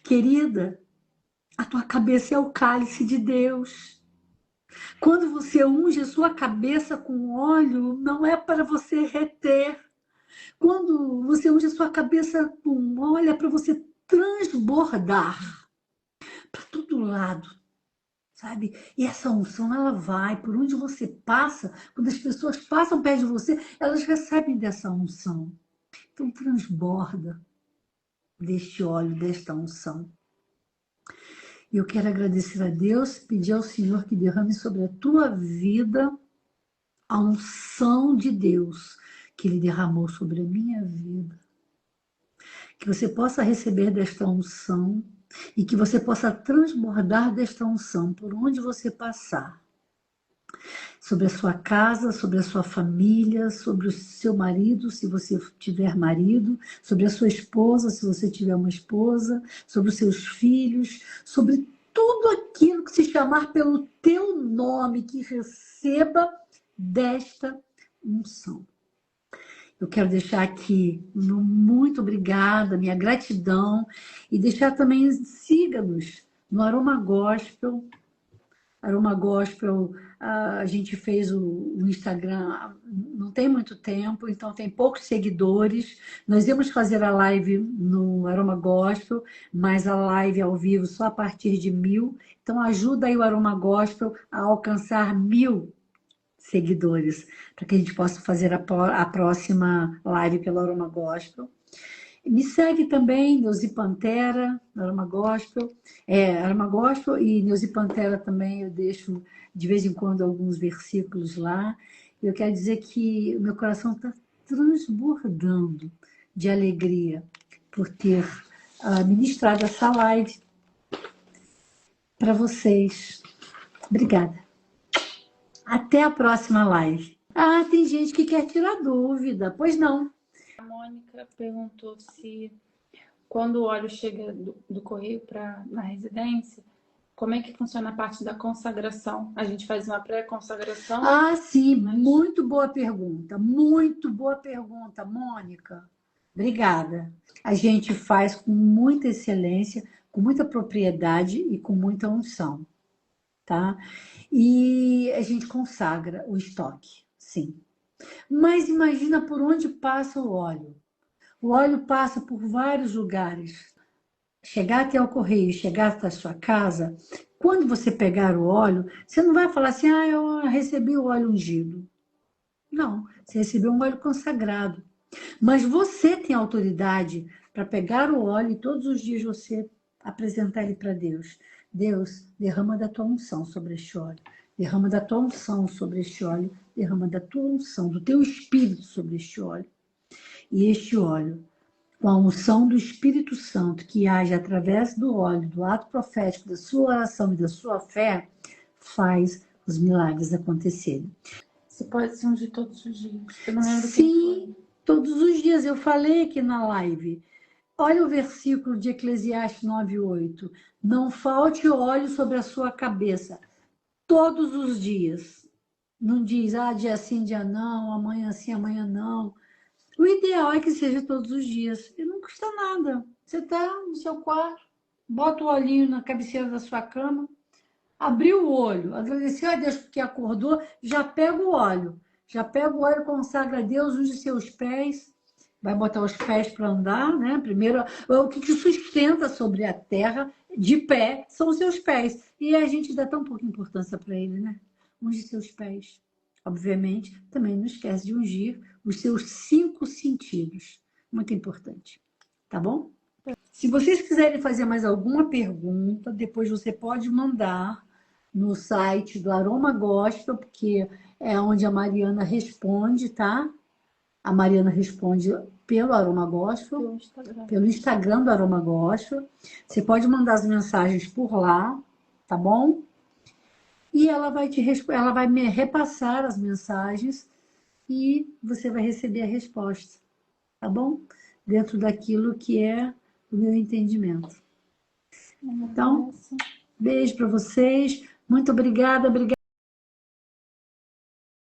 Querida, a tua cabeça é o cálice de Deus. Quando você unge a sua cabeça com óleo, não é para você reter. Quando você unge a sua cabeça com óleo, é para você transbordar para todo lado, sabe? E essa unção, ela vai por onde você passa, quando as pessoas passam perto de você, elas recebem dessa unção. Então, transborda deste óleo, desta unção. E eu quero agradecer a Deus, pedir ao Senhor que derrame sobre a tua vida a unção de Deus que Ele derramou sobre a minha vida. Que você possa receber desta unção e que você possa transbordar desta unção por onde você passar. Sobre a sua casa, sobre a sua família, sobre o seu marido, se você tiver marido, sobre a sua esposa, se você tiver uma esposa, sobre os seus filhos, sobre tudo aquilo que se chamar pelo teu nome, que receba desta unção. Eu quero deixar aqui meu muito obrigada, minha gratidão, e deixar também, siga-nos no Aroma Gospel. Aroma Gospel, a gente fez o Instagram não tem muito tempo, então tem poucos seguidores. Nós íamos fazer a live no Aroma Gospel, mas a live ao vivo só a partir de 1000. Então ajuda aí o Aroma Gospel a alcançar 1000 seguidores, para que a gente possa fazer a próxima live pelo Aroma Gospel. Me segue também, Neuzi Pantera, Aroma Gospel. Aroma Gospel e Neuzi Pantera também, eu deixo de vez em quando alguns versículos lá. Eu quero dizer que o meu coração está transbordando de alegria por ter ministrado essa live para vocês. Obrigada. Até a próxima live. Ah, tem gente que quer tirar dúvida. Pois não. A Mônica perguntou se quando o óleo chega do correio na residência, como é que funciona a parte da consagração? A gente faz uma pré-consagração? Ah, sim, muito boa pergunta, Mônica. Obrigada. A gente faz com muita excelência, com muita propriedade e com muita unção, tá? E a gente consagra o estoque, sim. Mas imagina por onde passa o óleo. O óleo passa por vários lugares. Chegar até o correio, chegar até a sua casa, quando você pegar o óleo, você não vai falar assim, eu recebi o óleo ungido. Não, você recebeu um óleo consagrado. Mas você tem autoridade para pegar o óleo e todos os dias você apresentar ele para Deus. Deus, derrama da tua unção sobre este óleo. Derrama da tua unção sobre este óleo. Derrama da tua unção, do teu espírito sobre este óleo. E este óleo, com a unção do Espírito Santo, que age através do óleo, do ato profético, da sua oração e da sua fé, faz os milagres acontecerem. Você pode se ungir todos os dias. Eu não lembro. Sim, todos os dias. Eu falei aqui na live. Olha o versículo de Eclesiastes 9:8. Não falte óleo sobre a sua cabeça, todos os dias. Não diz, dia sim, dia não, amanhã sim, amanhã não. O ideal é que seja todos os dias. E não custa nada. Você está no seu quarto, bota o olhinho na cabeceira da sua cama, abriu o olho, agradeceu a Deus porque acordou, já pega o óleo. Já pega o óleo, consagra a Deus, use seus pés. Vai botar os pés para andar, né? Primeiro, o que sustenta sobre a terra de pé são os seus pés. E a gente dá tão pouca importância para ele, né? Unge seus pés. Obviamente, também não esquece de ungir os seus 5 sentidos. Muito importante. Tá bom? Se vocês quiserem fazer mais alguma pergunta, depois você pode mandar no site do Aroma Gospel, porque é onde a Mariana responde, tá? A Mariana responde pelo Aroma Gospel, pelo Instagram do Aroma Gospel. Você pode mandar as mensagens por lá, tá bom? E ela vai me repassar as mensagens e você vai receber a resposta, tá bom? Dentro daquilo que é o meu entendimento. Então, beijo para vocês. Muito obrigada.